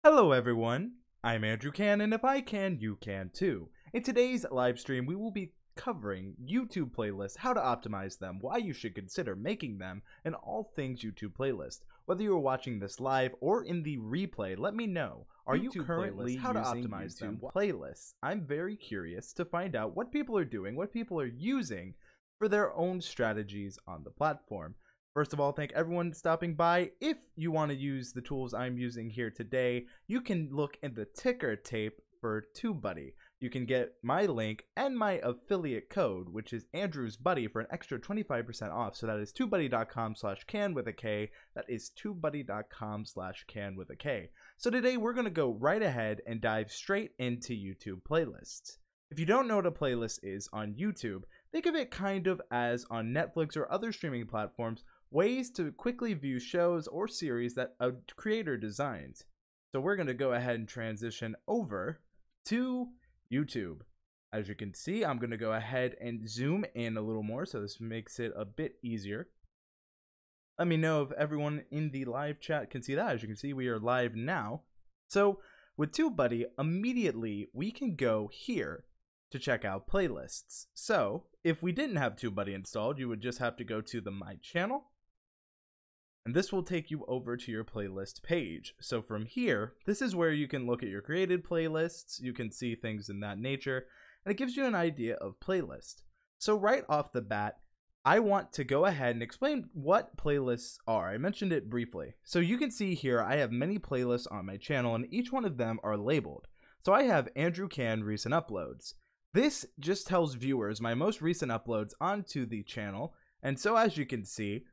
Hello everyone, I'm Andrew Can, and if I can, you can too. In today's live stream, we will be covering YouTube playlists, how to optimize them, why you should consider making them, and all things YouTube playlist. Whether you are watching this live or in the replay, let me know. Are you currently using YouTube playlists? I'm very curious to find out what people are doing, what people are using for their own strategies on the platform. First of all, thank everyone stopping by. If you want to use the tools I'm using here today, you can look in the ticker tape for TubeBuddy. You can get my link and my affiliate code, which is Andrew's Buddy, for an extra 25% off. So that is tubebuddy.com/can with a K. That is tubebuddy.com/can with a K. So today we're going to go right ahead and dive straight into YouTube playlists. If you don't know what a playlist is on YouTube, think of it kind of as on Netflix or other streaming platforms, ways to quickly view shows or series that a creator designs. So we're going to go ahead and transition over to YouTube. As you can see, I'm going to go ahead and zoom in a little more so this makes it a bit easier. Let me know if everyone in the live chat can see that. As you can see, we are live now. So with TubeBuddy, immediately we can go here to check out playlists. So if we didn't have TubeBuddy installed, you would just have to go to the My Channel, and this will take you over to your playlist page. So from here, this is where you can look at your created playlists, you can see things in that nature, and it gives you an idea of playlist. So right off the bat, I want to go ahead and explain what playlists are. I mentioned it briefly. So you can see here, I have many playlists on my channel, and each one of them are labeled. So I have Andrew Can Recent Uploads. This just tells viewers my most recent uploads onto the channel, and so as you can see,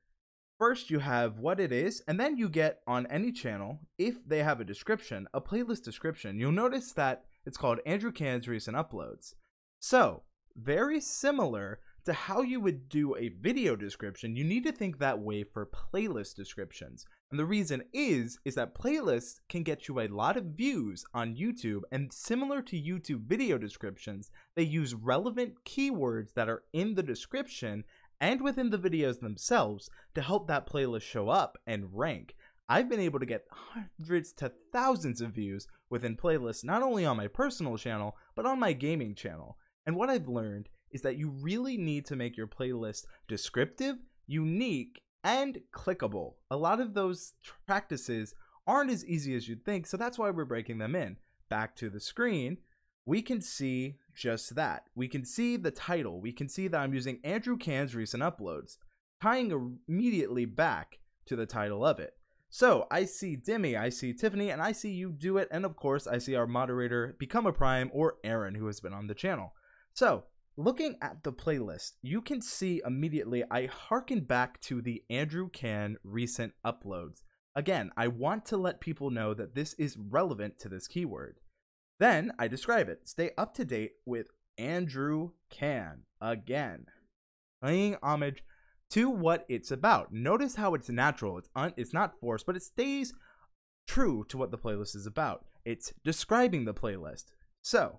first you have what it is, and then you get on any channel, if they have a description, a playlist description. You'll notice that it's called Andrew Can's Recent Uploads. So, very similar to how you would do a video description, you need to think that way for playlist descriptions. And the reason is that playlists can get you a lot of views on YouTube, and similar to YouTube video descriptions, they use relevant keywords that are in the description and within the videos themselves to help that playlist show up and rank. I've been able to get hundreds to thousands of views within playlists, not only on my personal channel, but on my gaming channel. And what I've learned is that you really need to make your playlist descriptive, unique, and clickable. A lot of those practices aren't as easy as you'd think, so that's why we're breaking them in. Back to the screen, we can see just that. We can see the title. We can see that I'm using Andrew Can's Recent Uploads, tying immediately back to the title of it. So I see Dimmy, I see Tiffany, and I see you do it, and of course I see our moderator Become a Prime, or Aaron, who has been on the channel. So looking at the playlist, you can see immediately I harken back to the Andrew Can Recent Uploads. Again, I want to let people know that this is relevant to this keyword. Then I describe it. Stay up to date with Andrew Can. Again, paying homage to what it's about. Notice how it's natural. It's not forced, but it stays true to what the playlist is about. It's describing the playlist. So,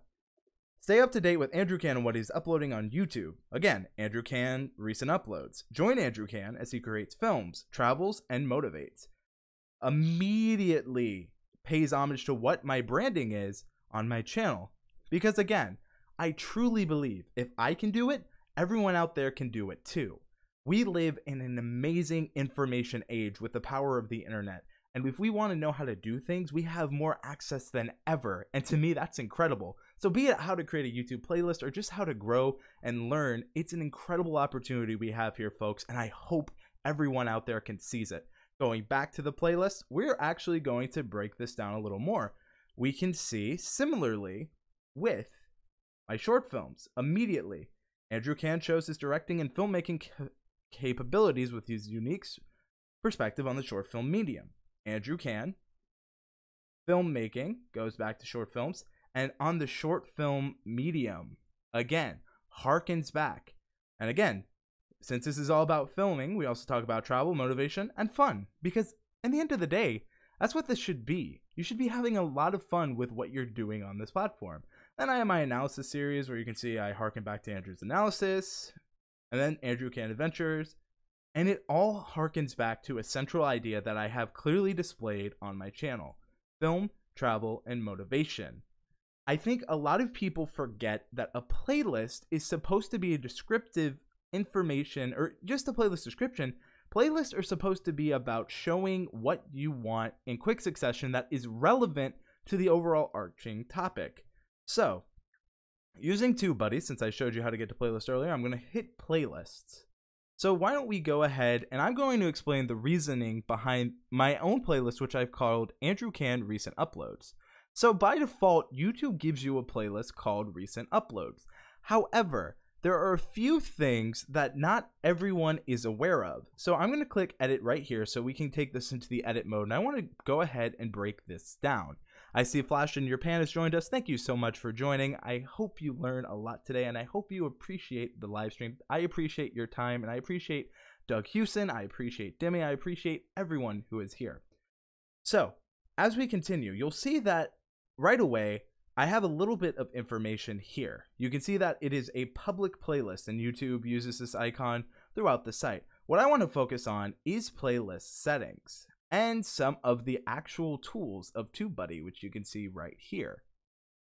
stay up to date with Andrew Can and what he's uploading on YouTube. Again, Andrew Can Recent Uploads. Join Andrew Can as he creates films, travels, and motivates. Immediately pays homage to what my branding is on my channel. Because again, I truly believe if I can do it, everyone out there can do it too. We live in an amazing information age with the power of the internet. And if we want to know how to do things, we have more access than ever. And to me, that's incredible. So be it how to create a YouTube playlist or just how to grow and learn, it's an incredible opportunity we have here, folks. And I hope everyone out there can seize it. Going back to the playlist, we're actually going to break this down a little more. We can see similarly with my short films. Immediately, Andrew Can shows his directing and filmmaking capabilities with his unique perspective on the short film medium. Andrew Can, filmmaking, goes back to short films, and on the short film medium, again, harkens back. And again, since this is all about filming, we also talk about travel, motivation, and fun. Because in the end of the day, that's what this should be. You should be having a lot of fun with what you're doing on this platform. Then I have my analysis series where you can see I harken back to Andrew's analysis, and then Andrew Can Adventures, and it all harkens back to a central idea that I have clearly displayed on my channel. Film, travel, and motivation. I think a lot of people forget that a playlist is supposed to be a descriptive information, or just a playlist description. Playlists are supposed to be about showing what you want in quick succession that is relevant to the overall arching topic. So, using TubeBuddy, since I showed you how to get to playlist earlier, I'm going to hit playlists. So why don't we go ahead, and I'm going to explain the reasoning behind my own playlist, which I've called Andrew Can Recent Uploads. So by default, YouTube gives you a playlist called Recent Uploads. However, there are a few things that not everyone is aware of. So I'm going to click edit right here so we can take this into the edit mode, and I want to go ahead and break this down. I see Flash in your Pan has joined us. Thank you so much for joining. I hope you learn a lot today, and I hope you appreciate the live stream. I appreciate your time, and I appreciate Doug Hewson. I appreciate Demi. I appreciate everyone who is here. So as we continue, you'll see that right away, I have a little bit of information here. You can see that it is a public playlist, and YouTube uses this icon throughout the site. What I want to focus on is playlist settings and some of the actual tools of TubeBuddy, which you can see right here.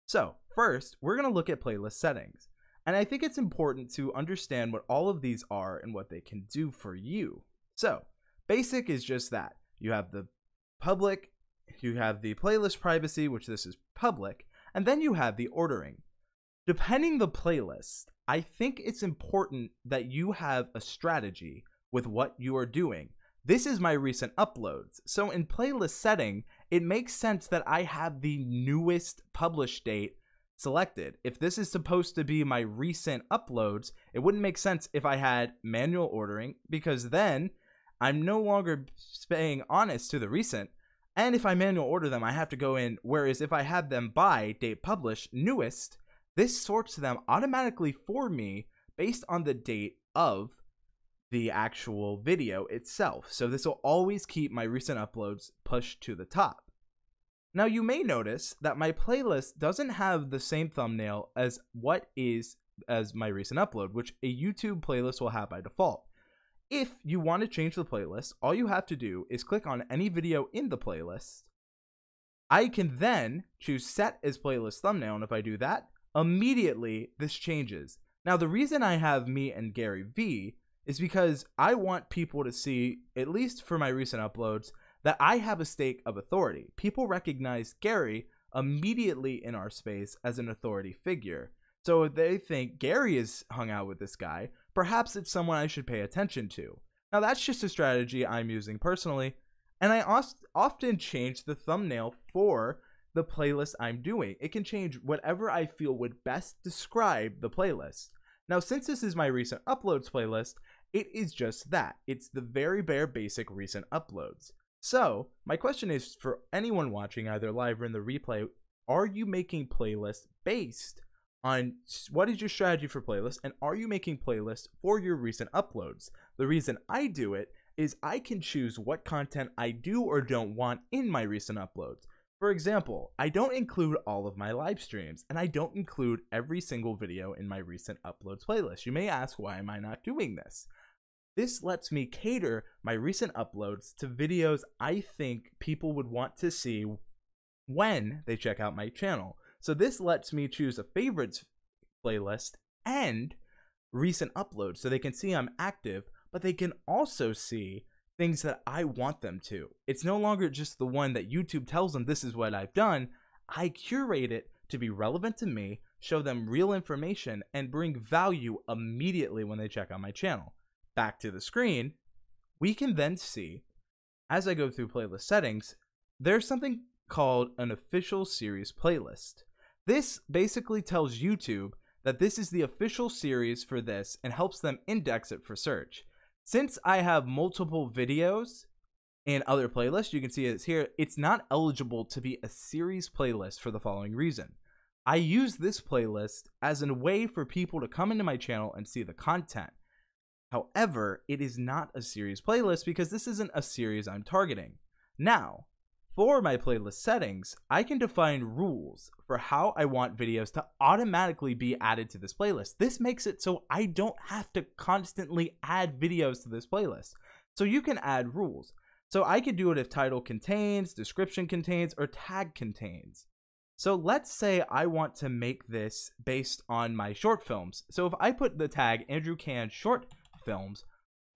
So first, we're going to look at playlist settings. And I think it's important to understand what all of these are and what they can do for you. So basic is just that. You have the public, you have the playlist privacy, which this is public, and then you have the ordering. Depending the playlist, I think it's important that you have a strategy with what you are doing. This is my recent uploads. So in playlist setting, it makes sense that I have the newest publish date selected. If this is supposed to be my recent uploads, it wouldn't make sense if I had manual ordering, because then I'm no longer staying honest to the recent. And if I manual order them, I have to go in, whereas if I have them by date published, newest, this sorts them automatically for me based on the date of the actual video itself. So this will always keep my recent uploads pushed to the top. Now you may notice that my playlist doesn't have the same thumbnail as my recent upload, which a YouTube playlist will have by default. If you want to change the playlist, all you have to do is click on any video in the playlist. I can then choose set as playlist thumbnail, and if I do that, immediately this changes. Now the reason I have me and Gary V is because I want people to see, at least for my recent uploads, that I have a stake of authority. People recognize Gary immediately in our space as an authority figure. So if they think Gary is hung out with this guy, perhaps it's someone I should pay attention to. Now that's just a strategy I'm using personally, and I often change the thumbnail for the playlist I'm doing. It can change whatever I feel would best describe the playlist. Now, since this is my recent uploads playlist, it is just that. It's the very bare basic recent uploads. So my question is for anyone watching either live or in the replay, are you making playlists based on what is your strategy for playlists, and are you making playlists for your recent uploads? The reason I do it is I can choose what content I do or don't want in my recent uploads. For example, I don't include all of my live streams, and I don't include every single video in my recent uploads playlist. You may ask, why am I not doing this? This lets me cater my recent uploads to videos I think people would want to see when they check out my channel. So this lets me choose a favorites playlist and recent uploads, so they can see I'm active, but they can also see things that I want them to. It's no longer just the one that YouTube tells them this is what I've done. I curate it to be relevant to me, show them real information, and bring value immediately when they check out my channel. Back to the screen, we can then see, as I go through playlist settings, there's something called an official series playlist. This basically tells YouTube that this is the official series for this and helps them index it for search. Since I have multiple videos in other playlists, you can see it's here, it's not eligible to be a series playlist for the following reason. I use this playlist as a way for people to come into my channel and see the content. However, it is not a series playlist because this isn't a series I'm targeting. Now, for my playlist settings, I can define rules for how I want videos to automatically be added to this playlist. This makes it so I don't have to constantly add videos to this playlist. So you can add rules. So I could do it if title contains, description contains, or tag contains. So let's say I want to make this based on my short films. So if I put the tag Andrew Can short films,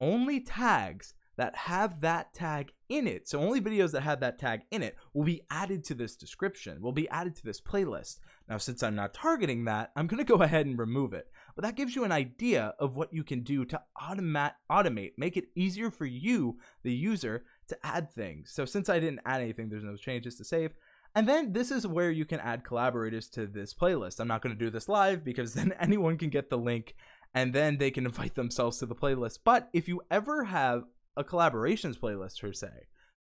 only tags that have that tag in it, so only videos that have that tag in it, will be added to this description, will be added to this playlist. Now, since I'm not targeting that, I'm going to go ahead and remove it. But that gives you an idea of what you can do to automate, make it easier for you, the user, to add things. So since I didn't add anything, there's no changes to save. And then this is where you can add collaborators to this playlist. I'm not going to do this live because then anyone can get the link and then they can invite themselves to the playlist. But if you ever have a collaborations playlist per se,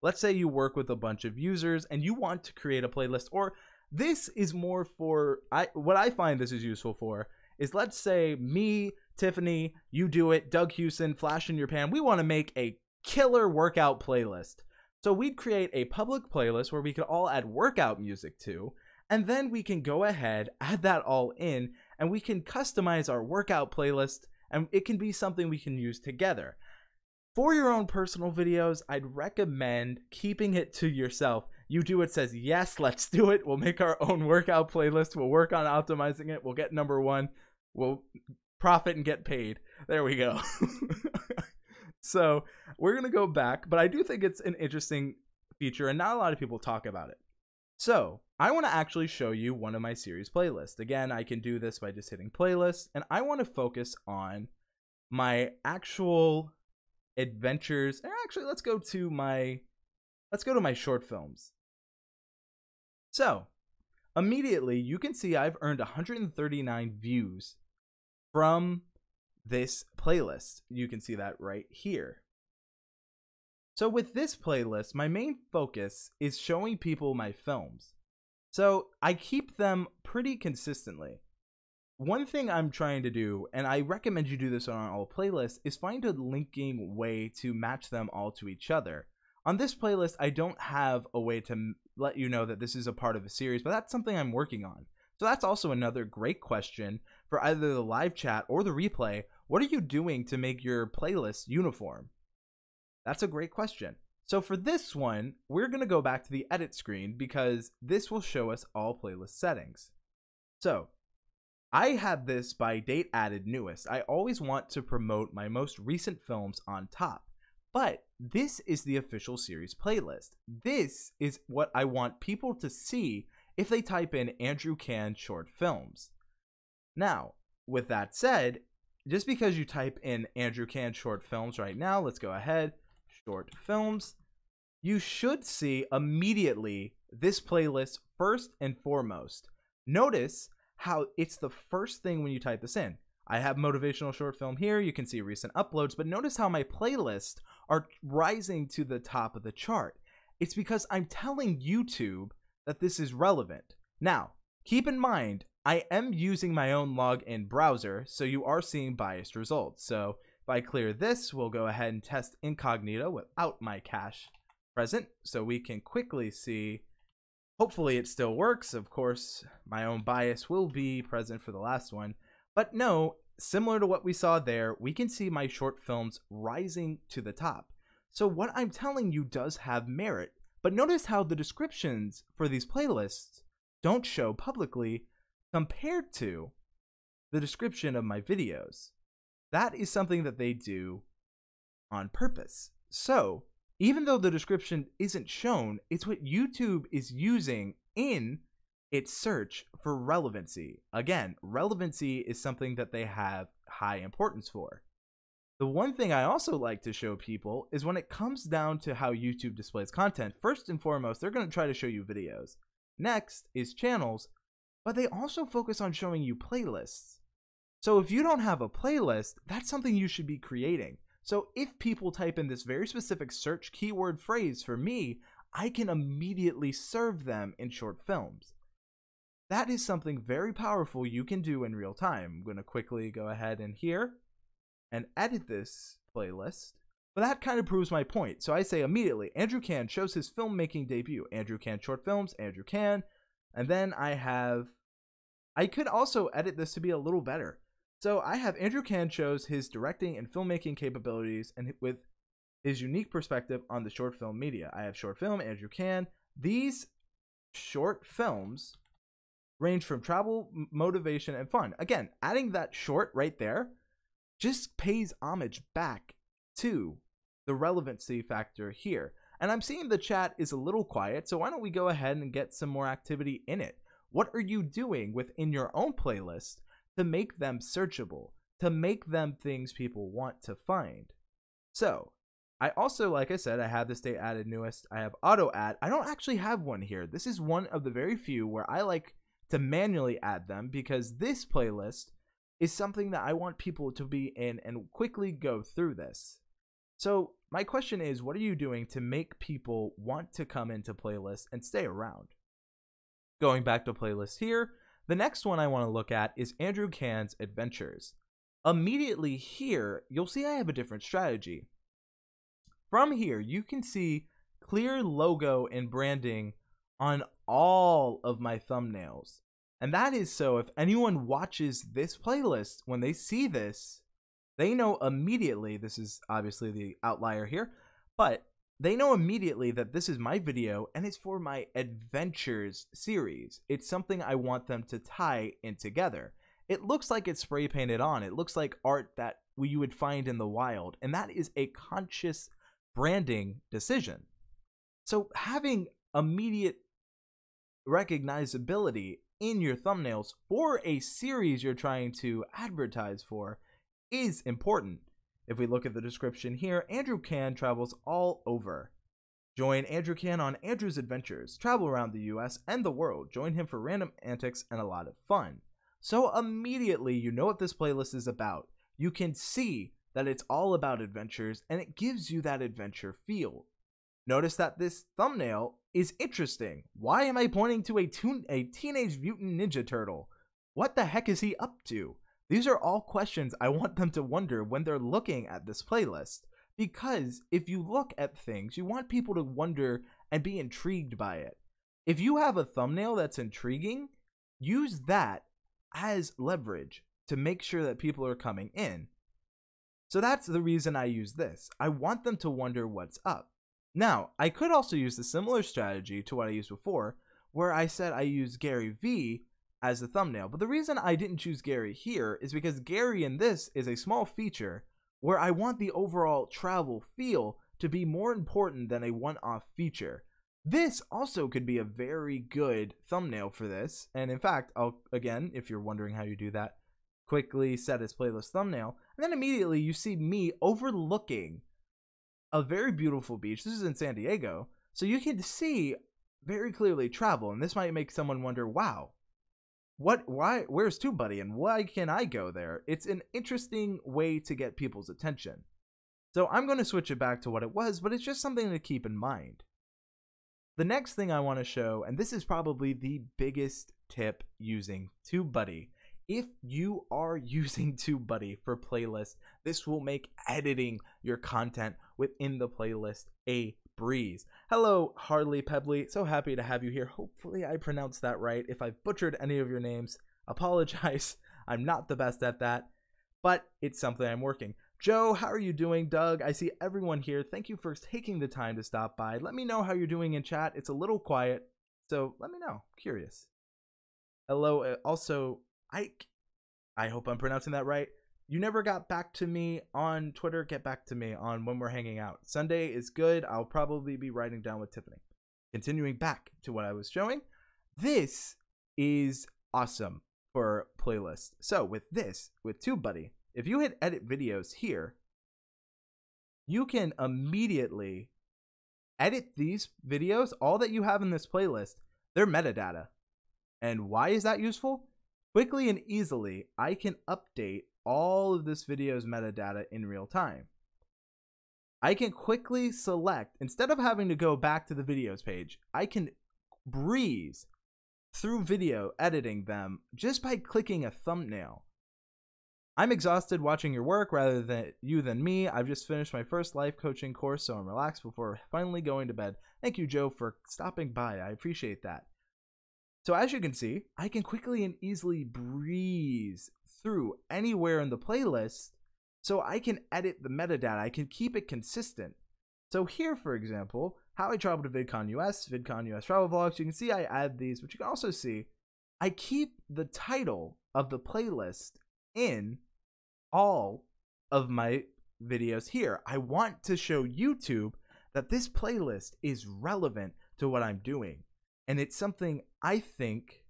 let's say you work with a bunch of users and you want to create a playlist, or this is more for, what I find this is useful for is, let's say me, Tiffany, you do it, Doug Hewson, Flash in Your Pan, we want to make a killer workout playlist. So we'd create a public playlist where we could all add workout music to, and then we can go ahead, add that all in, and we can customize our workout playlist, and it can be something we can use together. For your own personal videos, I'd recommend keeping it to yourself. YouTube says, yes, let's do it. We'll make our own workout playlist. We'll work on optimizing it. We'll get #1. We'll profit and get paid. There we go. So we're going to go back, but I do think it's an interesting feature and not a lot of people talk about it. So I want to actually show you one of my series playlists. Again, I can do this by just hitting playlist, and I want to focus on my actual adventures. And actually, let's go to my short films. So immediately you can see I've earned 139 views from this playlist. You can see that right here. So with this playlist, my main focus is showing people my films. So I keep them pretty consistently. One thing I'm trying to do, and I recommend you do this on all playlists, is find a linking way to match them all to each other. On this playlist, I don't have a way to let you know that this is a part of a series, but that's something I'm working on. So that's also another great question for either the live chat or the replay. What are you doing to make your playlist uniform? That's a great question. So for this one, we're going to go back to the edit screen because this will show us all playlist settings. So I have this by date added newest. I always want to promote my most recent films on top, but this is the official series playlist. This is what I want people to see if they type in Andrew Can short films. Now, with that said, just because you type in Andrew Can short films right now, let's go ahead, short films, you should see immediately this playlist first and foremost. Notice how it's the first thing when you type this in. I have motivational short film here. You can see recent uploads, but notice how my playlists are rising to the top of the chart. It's because I'm telling YouTube that this is relevant. Now, keep in mind, I am using my own login browser, so you are seeing biased results. So if I clear this, we'll go ahead and test incognito without my cache present, so we can quickly see. Hopefully it still works. Of course, my own bias will be present for the last one. But no, similar to what we saw there, we can see my short films rising to the top. So what I'm telling you does have merit. But notice how the descriptions for these playlists don't show publicly compared to the description of my videos. That is something that they do on purpose. So even though the description isn't shown, it's what YouTube is using in its search for relevancy. Again, relevancy is something that they have high importance for. The one thing I also like to show people is when it comes down to how YouTube displays content, first and foremost, they're going to try to show you videos. Next is channels, but they also focus on showing you playlists. So if you don't have a playlist, that's something you should be creating. So if people type in this very specific search keyword phrase for me, I can immediately serve them in short films. That is something very powerful you can do in real time. I'm going to quickly go ahead and here and edit this playlist. But that kind of proves my point. So I say immediately, Andrew Can shows his filmmaking debut. Andrew Can short films, Andrew Can. And then I could also edit this to be a little better. So I have Andrew Can shows his directing and filmmaking capabilities, and with his unique perspective on the short film media. I have short film, Andrew Can. These short films range from travel, motivation, and fun. Again, adding that short right there just pays homage back to the relevancy factor here. And I'm seeing the chat is a little quiet, so why don't we go ahead and get some more activity in it? What are you doing within your own playlist to make them searchable, to make them things people want to find? So I also, like I said, I have the state added newest. I have auto add. I don't actually have one here. This is one of the very few where I like to manually add them, because this playlist is something that I want people to be in and quickly go through this. So my question is, what are you doing to make people want to come into playlists and stay around? Going back to playlist here, the next one I want to look at is Andrew Can's Adventures. Immediately here, you'll see I have a different strategy. From here, you can see clear logo and branding on all of my thumbnails. And that is so if anyone watches this playlist, when they see this, they know immediately, this is obviously the outlier here, but they know immediately that this is my video and it's for my Adventures series. It's something I want them to tie in together. It looks like it's spray painted on. It looks like art that you would find in the wild. And that is a conscious branding decision. So having immediate recognizability in your thumbnails for a series you're trying to advertise for is important. If we look at the description here, Andrew Can travels all over. Join Andrew Can on Andrew's Adventures. Travel around the US and the world. Join him for random antics and a lot of fun. So immediately you know what this playlist is about. You can see that it's all about adventures, and it gives you that adventure feel. Notice that this thumbnail is interesting. Why am I pointing to a Teenage Mutant Ninja Turtle? What the heck is he up to? These are all questions I want them to wonder when they're looking at this playlist. Because if you look at things, you want people to wonder and be intrigued by it. If you have a thumbnail that's intriguing, use that as leverage to make sure that people are coming in. So that's the reason I use this. I want them to wonder what's up. Now, I could also use the similar strategy to what I used before, where I said I use Gary V as the thumbnail. But the reason I didn't choose Gary here is because Gary in this is a small feature where I want the overall travel feel to be more important than a one-off feature. This also could be a very good thumbnail for this. And in fact, I'll, again, if you're wondering how you do that, quickly set as playlist thumbnail. And then immediately you see me overlooking a very beautiful beach. This is in San Diego. So you can see very clearly travel. And this might make someone wonder, wow, where's TubeBuddy and why can I go there? It's an interesting way to get people's attention. So I'm going to switch it back to what it was, but it's just something to keep in mind. The next thing I want to show, and this is probably the biggest tip using TubeBuddy. If you are using TubeBuddy for playlists, this will make editing your content within the playlist a breeze. Hello, Harley Pebbly. So happy to have you here. Hopefully I pronounced that right. If I've butchered any of your names, apologize. I'm not the best at that, but it's something I'm working. Joe, how are you doing? Doug, I see everyone here. Thank you for taking the time to stop by. Let me know how you're doing in chat. It's a little quiet, so let me know. Curious. Hello, also, Ike. I hope I'm pronouncing that right. You never got back to me on Twitter. Get back to me on when we're hanging out. Sunday is good. I'll probably be writing down with Tiffany. Continuing back to what I was showing. This is awesome for playlists. So with this, with TubeBuddy, if you hit edit videos here, you can immediately edit these videos. All that you have in this playlist, they're metadata. And why is that useful? Quickly and easily, I can update all of this video's metadata in real time. I can quickly select, instead of having to go back to the videos page, I can breeze through video editing them just by clicking a thumbnail. I'm exhausted watching your work rather than me. I've just finished my first life coaching course, so I'm relaxed before finally going to bed. Thank you, Joe, for stopping by. I appreciate that. So as you can see, I can quickly and easily breeze through anywhere in the playlist so I can edit the metadata. I can keep it consistent. So here, for example, how I travel to VidCon US travel vlogs, you can see I add these, but you can also see I keep the title of the playlist in all of my videos here. I want to show YouTube that this playlist is relevant to what I'm doing. And it's something I think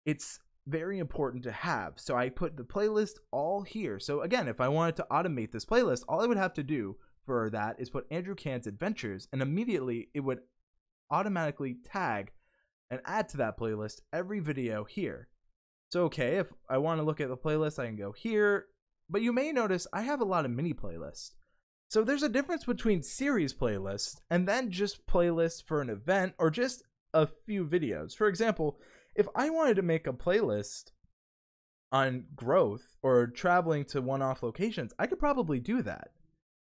it's very important to have. So I put the playlist all here. So again, if I wanted to automate this playlist, all I would have to do for that is put Andrew Can's Adventures, and immediately it would automatically tag and add to that playlist every video here. So okay, if I want to look at the playlist, I can go here, but you may notice I have a lot of mini playlists. So there's a difference between series playlists and then just playlists for an event or just a few videos. For example, if I wanted to make a playlist on growth or traveling to one-off locations, I could probably do that.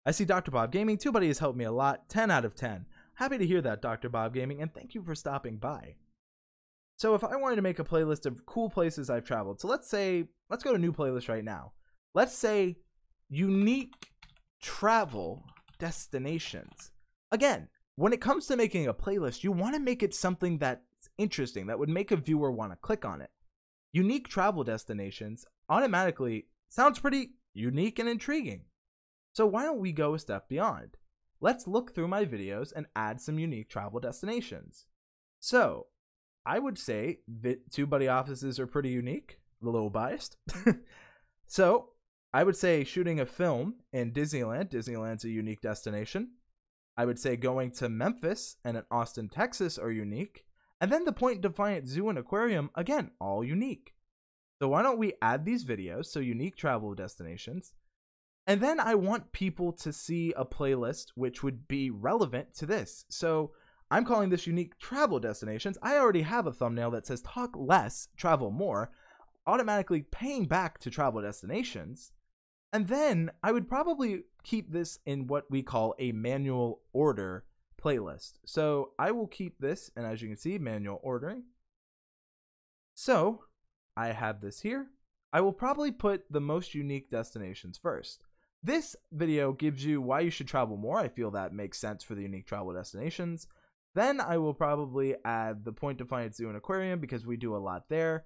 I see Dr. Bob Gaming, TubeBuddy has helped me a lot, 10 out of 10. Happy to hear that, Dr. Bob Gaming, and thank you for stopping by. So if I wanted to make a playlist of cool places I've traveled, so let's go to new playlist right now. Let's say unique travel destinations. Again, when it comes to making a playlist, you want to make it something that's interesting, that would make a viewer want to click on it. Unique travel destinations automatically sounds pretty unique and intriguing. So why don't we go a step beyond? Let's look through my videos and add some unique travel destinations. So I would say TubeBuddy offices are pretty unique, a little biased. So I would say shooting a film in Disneyland. Disneyland's a unique destination. I would say going to Memphis and in Austin, Texas are unique. And then the Point Defiant Zoo and Aquarium, again, all unique. So why don't we add these videos, so unique travel destinations. And then I want people to see a playlist which would be relevant to this. So I'm calling this unique travel destinations. I already have a thumbnail that says talk less, travel more, automatically paying back to travel destinations. And then I would probably keep this in what we call a manual order playlist. So I will keep this, and as you can see, manual ordering. So I have this here. I will probably put the most unique destinations first. This video gives you why you should travel more. I feel that makes sense for the unique travel destinations. Then I will probably add the Point Defiant Zoo and Aquarium because we do a lot there.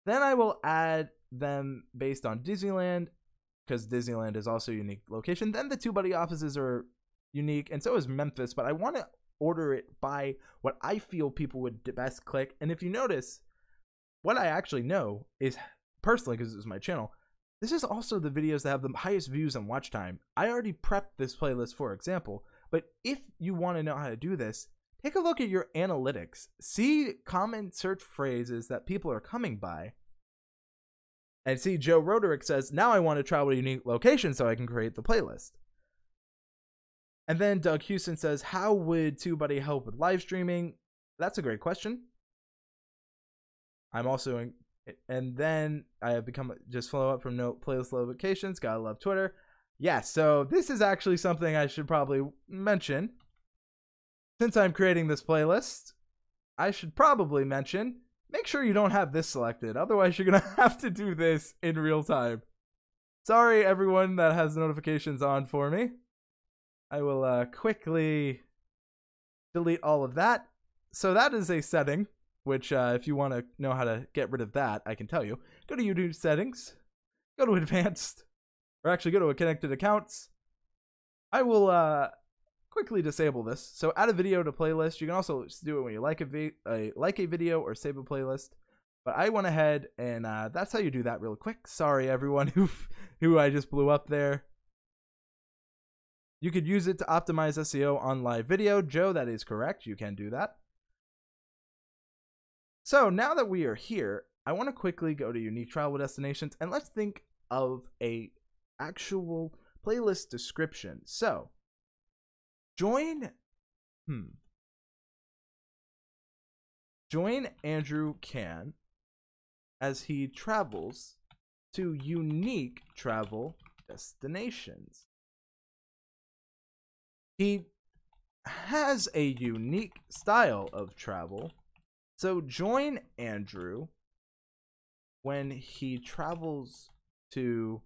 Then I will add them based on Disneyland because Disneyland is also a unique location. Then the TubeBuddy offices are unique, and so is Memphis, but I want to order it by what I feel people would best click. And if you notice, what I actually know is, personally, because this is my channel, this is also the videos that have the highest views and watch time. I already prepped this playlist for example, but if you want to know how to do this, take a look at your analytics. See common search phrases that people are coming by. And see, Joe Roderick says, now I want to travel to a unique location so I can create the playlist. And then Doug Houston says, how would TubeBuddy help with live streaming? That's a great question. I'm also in, and then I have become just follow up from no playlist locations. Gotta love Twitter. Yeah, so this is actually something I should probably mention. Since I'm creating this playlist, I should probably mention, make sure you don't have this selected. Otherwise, you're gonna have to do this in real time. Sorry, everyone that has notifications on for me. I will quickly delete all of that. So that is a setting, which if you want to know how to get rid of that, I can tell you. Go to YouTube settings, go to advanced, or actually go to connected accounts. I will quickly disable this. So add a video to playlist. You can also do it when you like a video or save a playlist. But I went ahead and that's how you do that real quick. Sorry everyone who I just blew up there. You could use it to optimize SEO on live video. Joe, that is correct. You can do that. So now that we are here, I want to quickly go to unique travel destinations and let's think of a actual playlist description. So join Andrew Can as he travels to unique travel destinations. He has a unique style of travel. So join Andrew when he travels to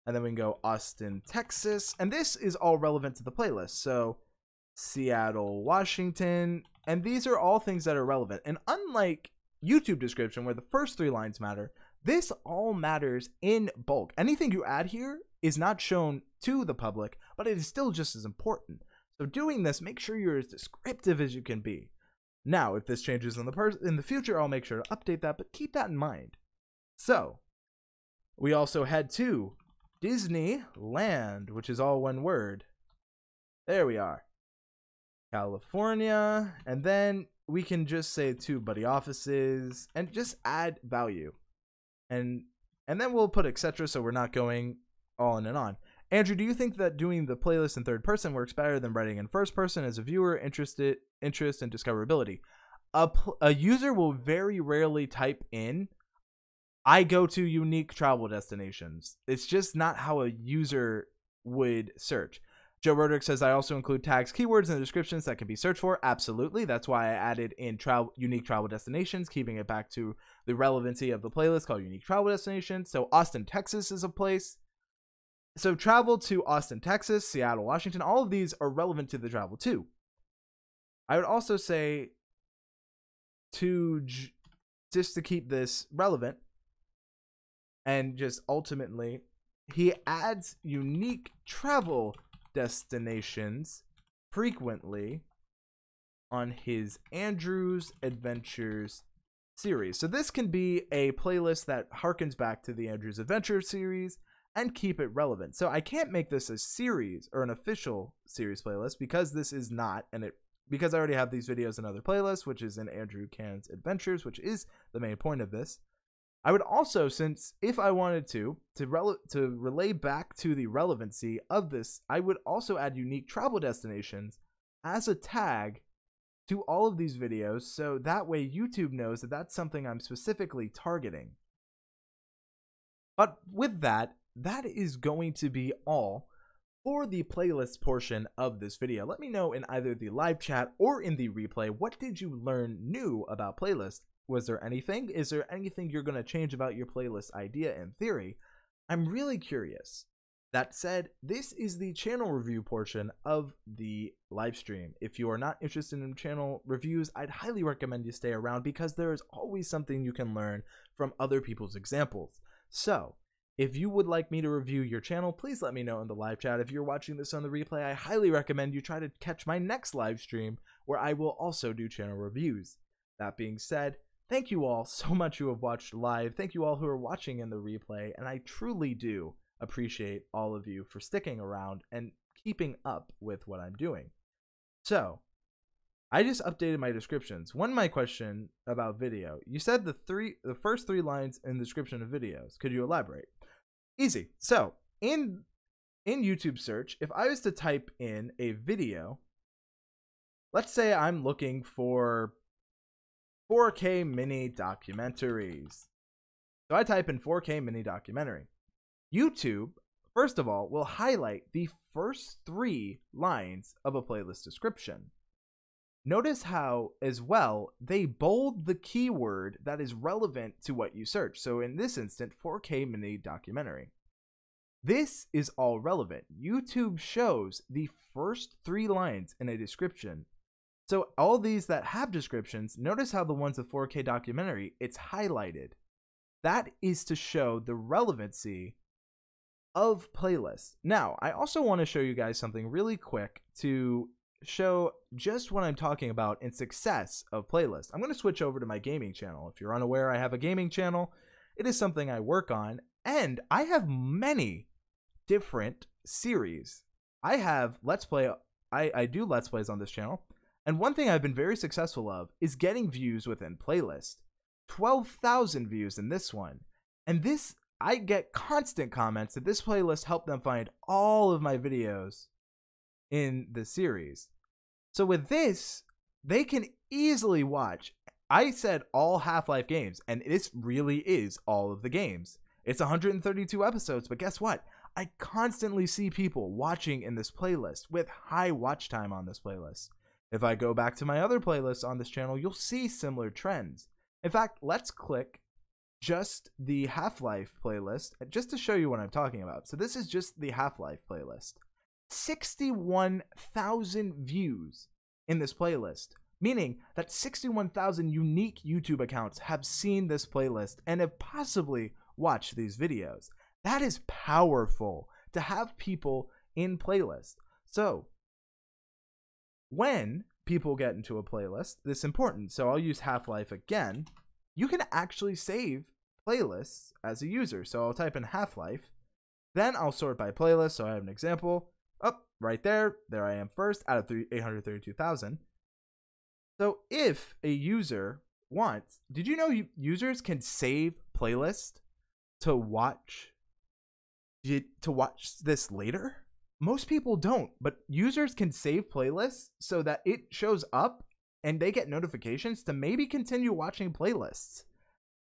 And then we can go Austin, Texas. And this is all relevant to the playlist. So Seattle, Washington. And these are all things that are relevant. And unlike YouTube description, where the first 3 lines matter, this all matters in bulk. Anything you add here is not shown to the public, but it is still just as important. So doing this, make sure you're as descriptive as you can be. Now, if this changes in the future, I'll make sure to update that, but keep that in mind. So, we also head to Disneyland, which is all one word. There we are. California, and then we can just say to buddy offices and just add value. And then we'll put etc. so we're not going all in and on. Andrew, do you think that doing the playlist in third person works better than writing in first person as a viewer interest and discoverability? A user will very rarely type in, I go to unique travel destinations. It's just not how a user would search. Joe Roderick says, I also include tags, keywords, and descriptions that can be searched for. Absolutely. That's why I added in unique travel destinations, keeping it back to the relevancy of the playlist called unique travel destinations. So Austin, Texas is a place. So travel to Austin, Texas, Seattle, Washington, all of these are relevant to the travel too. I would also say just to keep this relevant and just ultimately, he adds unique travel destinations frequently on his Andrew's Adventures series. So this can be a playlist that harkens back to the Andrew's Adventures series and keep it relevant. So I can't make this a series or an official series playlist because this is not, because I already have these videos in other playlists, which is in Andrew Can's Adventures, which is the main point of this. I would also, since if I wanted to relay back to the relevancy of this, I would also add unique travel destinations as a tag to all of these videos, so that way YouTube knows that that's something I'm specifically targeting. But with that, that is going to be all for the playlist portion of this video. Let me know in either the live chat or in the replay, what did you learn new about playlists? Was there anything? Is there anything you're going to change about your playlist idea and theory? I'm really curious. That said, this is the channel review portion of the live stream. If you are not interested in channel reviews, I'd highly recommend you stay around because there is always something you can learn from other people's examples. So, if you would like me to review your channel, please let me know in the live chat. If you're watching this on the replay, I highly recommend you try to catch my next live stream where I will also do channel reviews. That being said, thank you all so much who have watched live. Thank you all who are watching in the replay. And I truly do appreciate all of you for sticking around and keeping up with what I'm doing. So, I just updated my descriptions. One, my question about video. You said the first 3 lines in the description of videos. Could you elaborate? Easy. So, in YouTube search, if I was to type in a video, let's say I'm looking for 4K mini documentaries. So I type in 4K mini documentary. YouTube, first of all, will highlight the first 3 lines of a playlist description. Notice how, as well, they bold the keyword that is relevant to what you search. So in this instant, 4K mini documentary. This is all relevant. YouTube shows the first 3 lines in a description. So all these that have descriptions, notice how the ones with 4K documentary, it's highlighted. That is to show the relevancy of playlists. Now, I also want to show you guys something really quick to show just what I'm talking about in success of playlists. I'm going to switch over to my gaming channel. If you're unaware, I have a gaming channel. It is something I work on, and I have many different series. I have Let's Play. I do Let's Plays on this channel. And one thing I've been very successful of is getting views within playlist. 12,000 views in this one. And this, I get constant comments that this playlist helped them find all of my videos in the series. So with this, they can easily watch. I said all Half-Life games, and this really is all of the games. It's 132 episodes, but guess what? I constantly see people watching in this playlist with high watch time on this playlist. If I go back to my other playlists on this channel, you'll see similar trends. In fact, let's click just the Half-Life playlist, just to show you what I'm talking about. So this is just the Half-Life playlist. 61,000 views in this playlist, meaning that 61,000 unique YouTube accounts have seen this playlist and have possibly watched these videos. That is powerful to have people in playlists. So when people get into a playlist, this is important. So I'll use Half-Life again. You can actually save playlists as a user. So I'll type in Half-Life, then I'll sort by playlist. So I have an example. Oh, right there I am first out of 832,000. So if a user wants, did you know users can save playlists to watch this later? Most people don't, but users can save playlists so that it shows up and they get notifications to maybe continue watching playlists.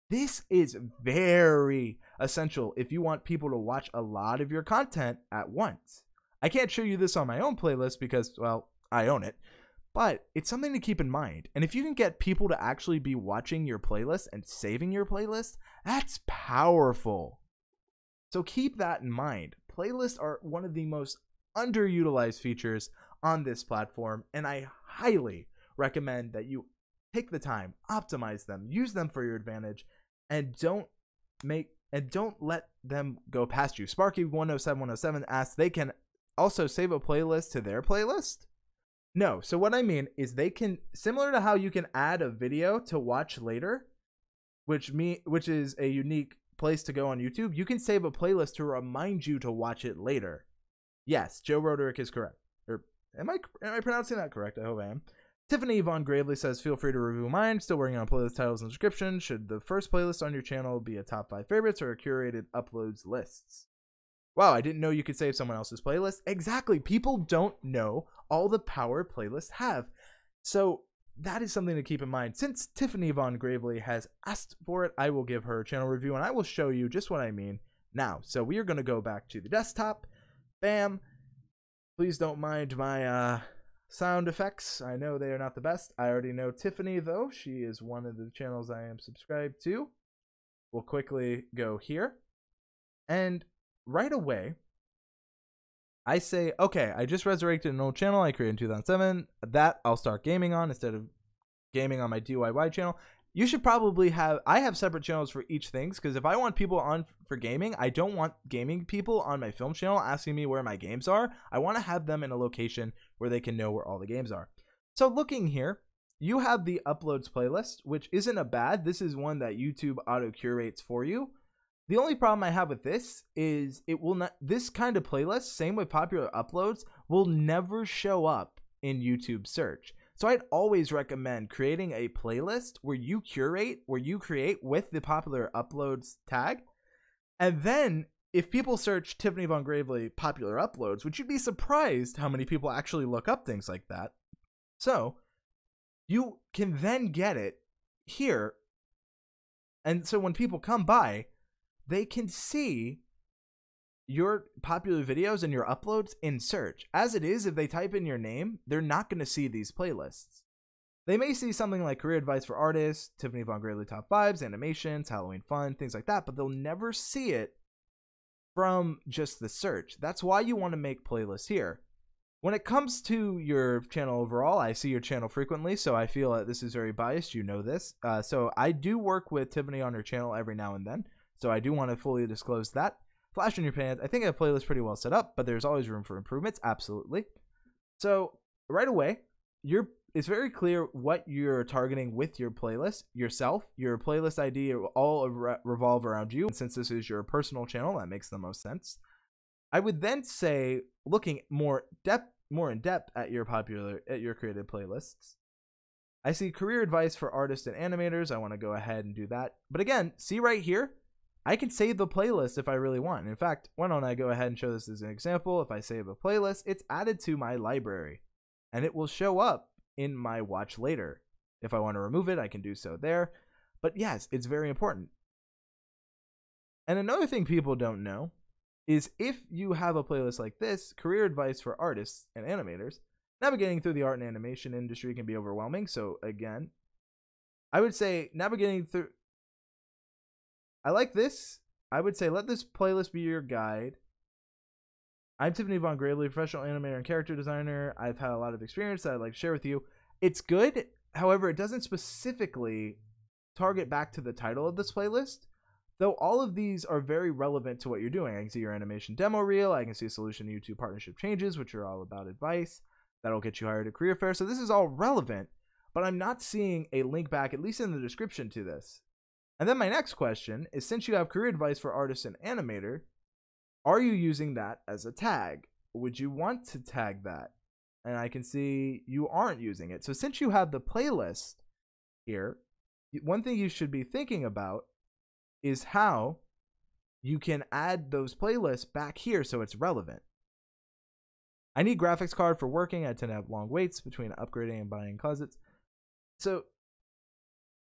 This is very essential if you want people to watch a lot of your content at once. I can't show you this on my own playlist because, well, I own it, but it's something to keep in mind. And if you can get people to actually be watching your playlist and saving your playlist, that's powerful. So keep that in mind. Playlists are one of the most underutilized features on this platform, and I highly recommend that you take the time, optimize them, use them for your advantage, and don't let them go past you. Sparky 107 asks, they can also save a playlist to their playlist? No. So what I mean is they can, similar to how you can add a video to watch later, which is a unique place to go on YouTube, you can save a playlist to remind you to watch it later. Yes, Joe Roderick is correct. Or am I pronouncing that correct? I hope I am. Tiffany Vaughn gravely says, feel free to review mine. Still working on playlist titles and description. Should the first playlist on your channel be a top 5 favorites or a curated uploads lists? Wow, I didn't know you could save someone else's playlist. Exactly. People don't know all the power playlists have. So that is something to keep in mind. Since Tiffany Vaughn gravely has asked for it, I will give her a channel review and I will show you just what I mean now. So we are going to go back to the desktop. Bam. Please don't mind my sound effects. I know they are not the best. I already know Tiffany, though. She is one of the channels I am subscribed to. We'll quickly go here. And right away, I say, okay, I just resurrected an old channel I created in 2007. That I'll start gaming on instead of gaming on my DIY channel. You should probably have, I have separate channels for each things, because if I want people on for gaming, I don't want gaming people on my film channel asking me where my games are. I want to have them in a location where they can know where all the games are. So looking here, you have the uploads playlist, which isn't a bad. This is one that YouTube auto curates for you. The only problem I have with this is it will not, this kind of playlist, same with popular uploads, will never show up in YouTube search. So I'd always recommend creating a playlist where you create with the popular uploads tag. And then if people search Tiffany Vaughn Gravely popular uploads, which you'd be surprised how many people actually look up things like that. So you can then get it here. And so when people come by, they can see your popular videos and your uploads in search. As it is, if they type in your name, they're not going to see these playlists. They may see something like career advice for artists, Tiffany Vaughn Gravely top 5s, animations, Halloween fun, things like that, but they'll never see it from just the search. That's why you want to make playlists here. When it comes to your channel overall, I see your channel frequently, so I feel that this is very biased. You know this. So I do work with Tiffany on her channel every now and then, so I do want to fully disclose that. Flash in your pants. I think I have playlist pretty well set up, but there's always room for improvements. Absolutely. So right away, it's very clear what you're targeting with your playlist, yourself, your playlist ID all revolve around you. And since this is your personal channel, that makes the most sense. I would then say, looking more in depth at your created playlists, I see career advice for artists and animators. I want to go ahead and do that. But again, see right here, I can save the playlist if I really want. In fact, why don't I go ahead and show this as an example? If I save a playlist, it's added to my library and it will show up in my watch later. If I want to remove it, I can do so there. But yes, it's very important. And another thing people don't know is if you have a playlist like this, career advice for artists and animators, navigating through the art and animation industry can be overwhelming. So again, I would say navigating through I like this. I would say let this playlist be your guide. I'm Tiffany Vaughn, professional animator and character designer. I've had a lot of experience that I'd like to share with you. It's good. However, it doesn't specifically target back to the title of this playlist, though all of these are very relevant to what you're doing. I can see your animation demo reel. I can see a solution to YouTube partnership changes, which are all about advice that'll get you hired at career fair. So this is all relevant, but I'm not seeing a link back, at least in the description, to this. And then my next question is, since you have career advice for artists and animator, are you using that as a tag? Would you want to tag that? And I can see you aren't using it. So since you have the playlist here, one thing you should be thinking about is how you can add those playlists back here so it's relevant. I need graphics card for working. I tend to have long waits between upgrading and buying closets. So,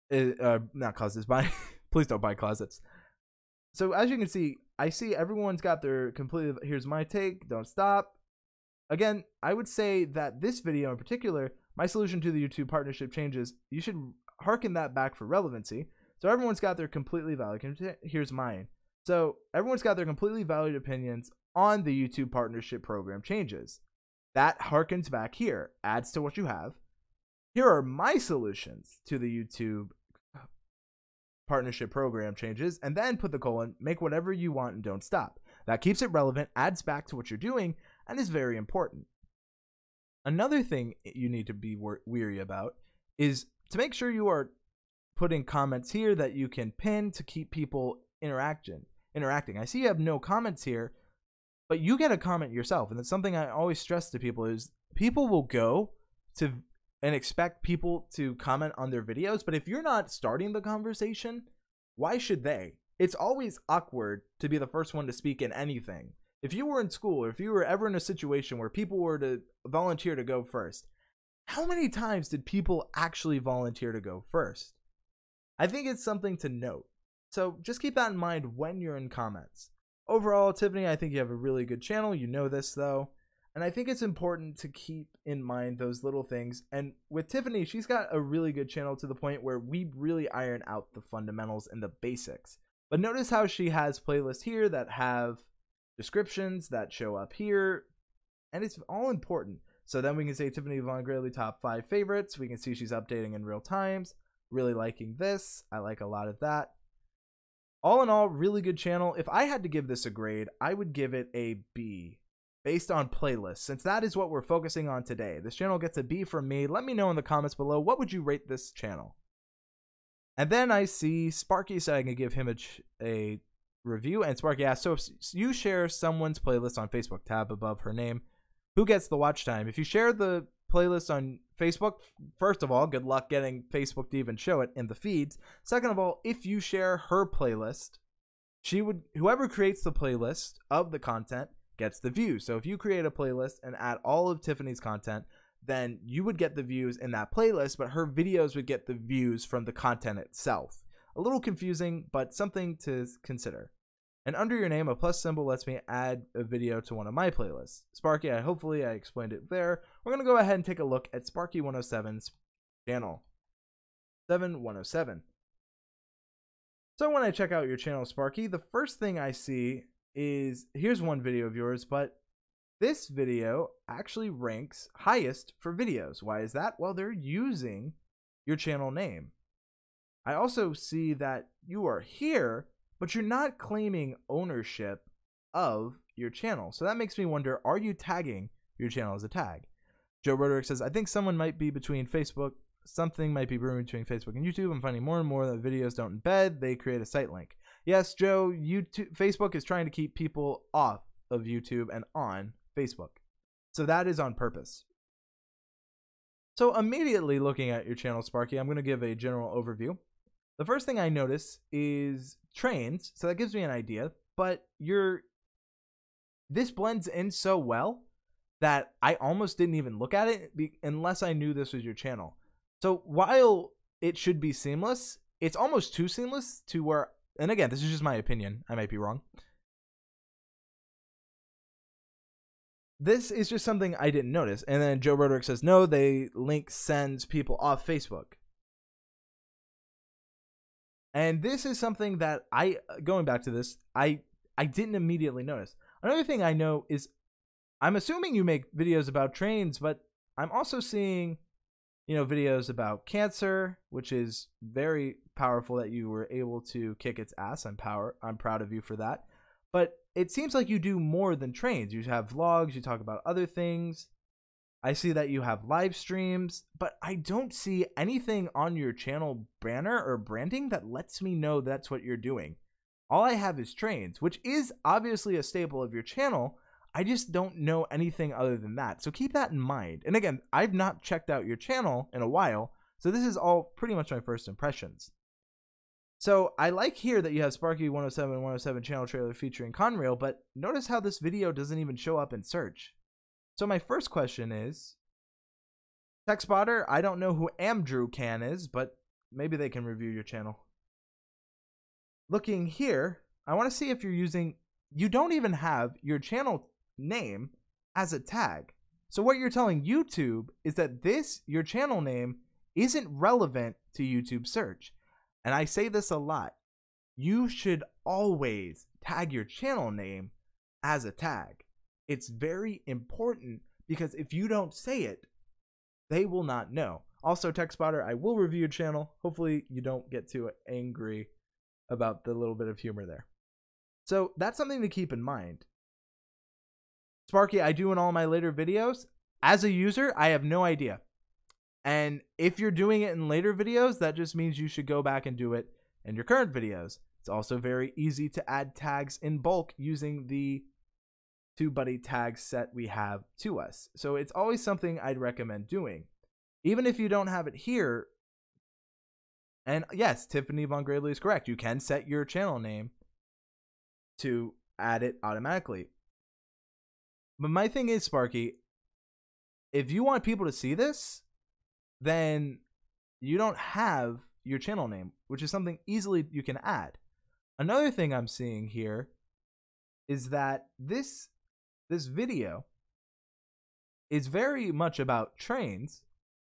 not closets, buying. Please don't buy closets. So as you can see, I see everyone's got their completely, here's my take, don't stop. Again, I would say that this video in particular, my solution to the YouTube partnership changes, you should harken that back for relevancy. So everyone's got their completely valid, here's mine. So everyone's got their completely valid opinions on the YouTube partnership program changes. That harkens back here, adds to what you have. Here are my solutions to the YouTube partnership program changes, and then put the colon, make whatever you want and don't stop. That keeps it relevant, adds back to what you're doing, and is very important. Another thing you need to be weary about is to make sure you are putting comments here that you can pin to keep people interacting. I see you have no comments here, but you get a comment yourself, and that's something I always stress to people is people will go to and expect people to comment on their videos, but if you're not starting the conversation, why should they? It's always awkward to be the first one to speak in anything. If you were in school, or if you were ever in a situation where people were to volunteer to go first, how many times did people actually volunteer to go first? I think it's something to note. So just keep that in mind when you're in comments. Overall, Tiffany, I think you have a really good channel. You know this though. And I think it's important to keep in mind those little things. And with Tiffany, she's got a really good channel to the point where we really iron out the fundamentals and the basics. But notice how she has playlists here that have descriptions that show up here. And it's all important. So then we can say Tiffany Vaughn Grayley top 5 favorites. We can see she's updating in real times. Really liking this. I like a lot of that. All in all, really good channel. If I had to give this a grade, I would give it a B. Based on playlists, since that is what we're focusing on today. This channel gets a B from me. Let me know in the comments below, what would you rate this channel? And then I see Sparky said I can give him a review, and Sparky asked, so if you share someone's playlist on Facebook, tab above her name, who gets the watch time? If you share the playlist on Facebook, first of all, good luck getting Facebook to even show it in the feeds. Second of all, if you share her playlist, whoever creates the playlist of the content gets the views. So if you create a playlist and add all of Tiffany's content, then you would get the views in that playlist, but her videos would get the views from the content itself. A little confusing, but something to consider. And under your name, a plus symbol lets me add a video to one of my playlists. Sparky, hopefully I explained it there. We're going to go ahead and take a look at Sparky 107's channel. 7107. So when I check out your channel, Sparky, the first thing I see is, here's one video of yours, but this video actually ranks highest for videos. Why is that? Well, they're using your channel name. I also see that you are here, but you're not claiming ownership of your channel. So that makes me wonder, are you tagging your channel as a tag? Joe Roderick says, I think something might be between Facebook. Something might be brewing between Facebook and YouTube. I'm finding more and more that videos don't embed. They create a site link. Yes, Joe, Facebook is trying to keep people off of YouTube and on Facebook. So that is on purpose. So immediately looking at your channel, Sparky, I'm going to give a general overview. The first thing I notice is trains. So that gives me an idea, but this blends in so well that I almost didn't even look at it unless I knew this was your channel. So while it should be seamless, it's almost too seamless to where, and again, this is just my opinion, I might be wrong. This is just something I didn't notice. And then Joe Roderick says, no, they link sends people off Facebook. And this is something that going back to this, I didn't immediately notice. Another thing I know is, I'm assuming you make videos about trains, but I'm also seeing, videos about cancer, which is very powerful that you were able to kick its ass. I'm proud of you for that. But it seems like you do more than trains. You have vlogs, you talk about other things. I see that you have live streams, but I don't see anything on your channel banner or branding that lets me know that's what you're doing. All I have is trains, which is obviously a staple of your channel. I just don't know anything other than that. So keep that in mind. And again, I've not checked out your channel in a while, so this is all pretty much my first impressions. So I like here that you have Sparky 107 channel trailer featuring Conrail, but notice how this video doesn't even show up in search. So my first question is, TechSpotter, I don't know who Andrew Can is, but maybe they can review your channel. Looking here, I want to see if you're using, you don't even have your channel name as a tag. So what you're telling YouTube is that your channel name, isn't relevant to YouTube search. And I say this a lot. You should always tag your channel name as a tag. It's very important, because if you don't say it, they will not know. Also, TechSpotter, I will review your channel. Hopefully you don't get too angry about the little bit of humor there. So that's something to keep in mind. Sparky, I do in all my later videos. As a user, I have no idea. And if you're doing it in later videos, that just means you should go back and do it in your current videos. It's also very easy to add tags in bulk using the TubeBuddy tag set we have to us. So it's always something I'd recommend doing. Even if you don't have it here, and yes, Tiffany Vaughn is correct. You can set your channel name to add it automatically. But my thing is, Sparky, if you want people to see this, then you don't have your channel name, which is something easily you can add. Another thing I'm seeing here is that this video is very much about trains,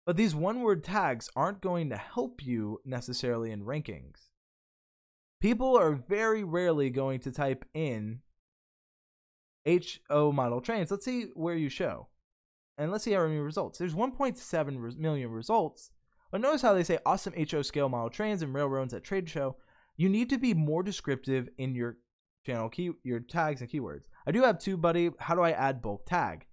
but these one-word tags aren't going to help you necessarily in rankings. People are very rarely going to type in HO model trains. Let's see where you show. And let's see how many results. There's 1.7 million results. But notice how they say awesome HO scale model trains and railroads at trade show. You need to be more descriptive in your channel your tags and keywords. I do have TubeBuddy. How do I add bulk tag?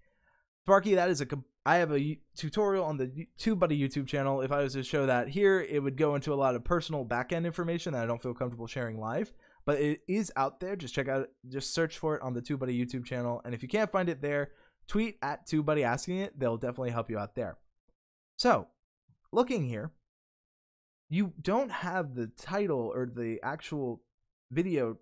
Sparky, I have a tutorial on the TubeBuddy YouTube channel. If I was to show that here, it would go into a lot of personal backend information that I don't feel comfortable sharing live. But it is out there. Just check out, just search for it on the TubeBuddy YouTube channel. And if you can't find it there, tweet at TubeBuddy asking it. They'll definitely help you out there. So, looking here, you don't have the title or the actual video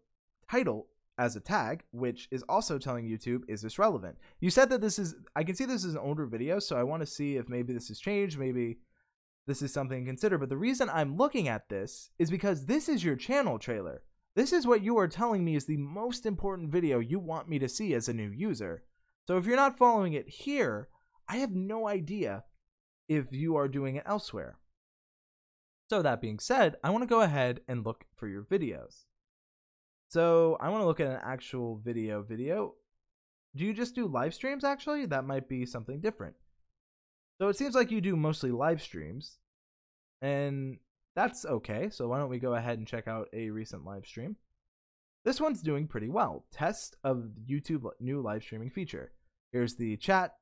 title as a tag, which is also telling YouTube, is this relevant? You said that this is, I can see this is an older video, so I want to see if maybe this has changed, maybe this is something to consider. But the reason I'm looking at this is because this is your channel trailer. This is what you are telling me is the most important video you want me to see as a new user. So if you're not following it here, I have no idea if you are doing it elsewhere. So that being said, I want to go ahead and look for your videos. So I want to look at an actual video. Do you just do live streams actually? That might be something different. So it seems like you do mostly live streams, and that's okay. So why don't we go ahead and check out a recent live stream. This one's doing pretty well. Test of YouTube new live streaming feature. Here's the chat,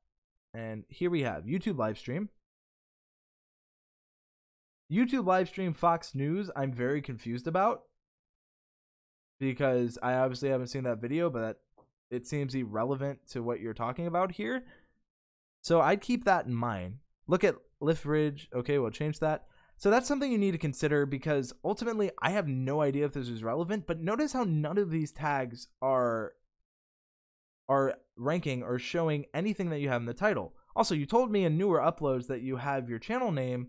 and here we have YouTube live stream. YouTube live stream Fox News, I'm very confused about, because I obviously haven't seen that video, but it seems irrelevant to what you're talking about here. So I'd keep that in mind. Look at Lift Ridge. Okay, we'll change that. So that's something you need to consider, because ultimately I have no idea if this is relevant, but notice how none of these tags are ranking or showing anything that you have in the title. Also, you told me in newer uploads that you have your channel name.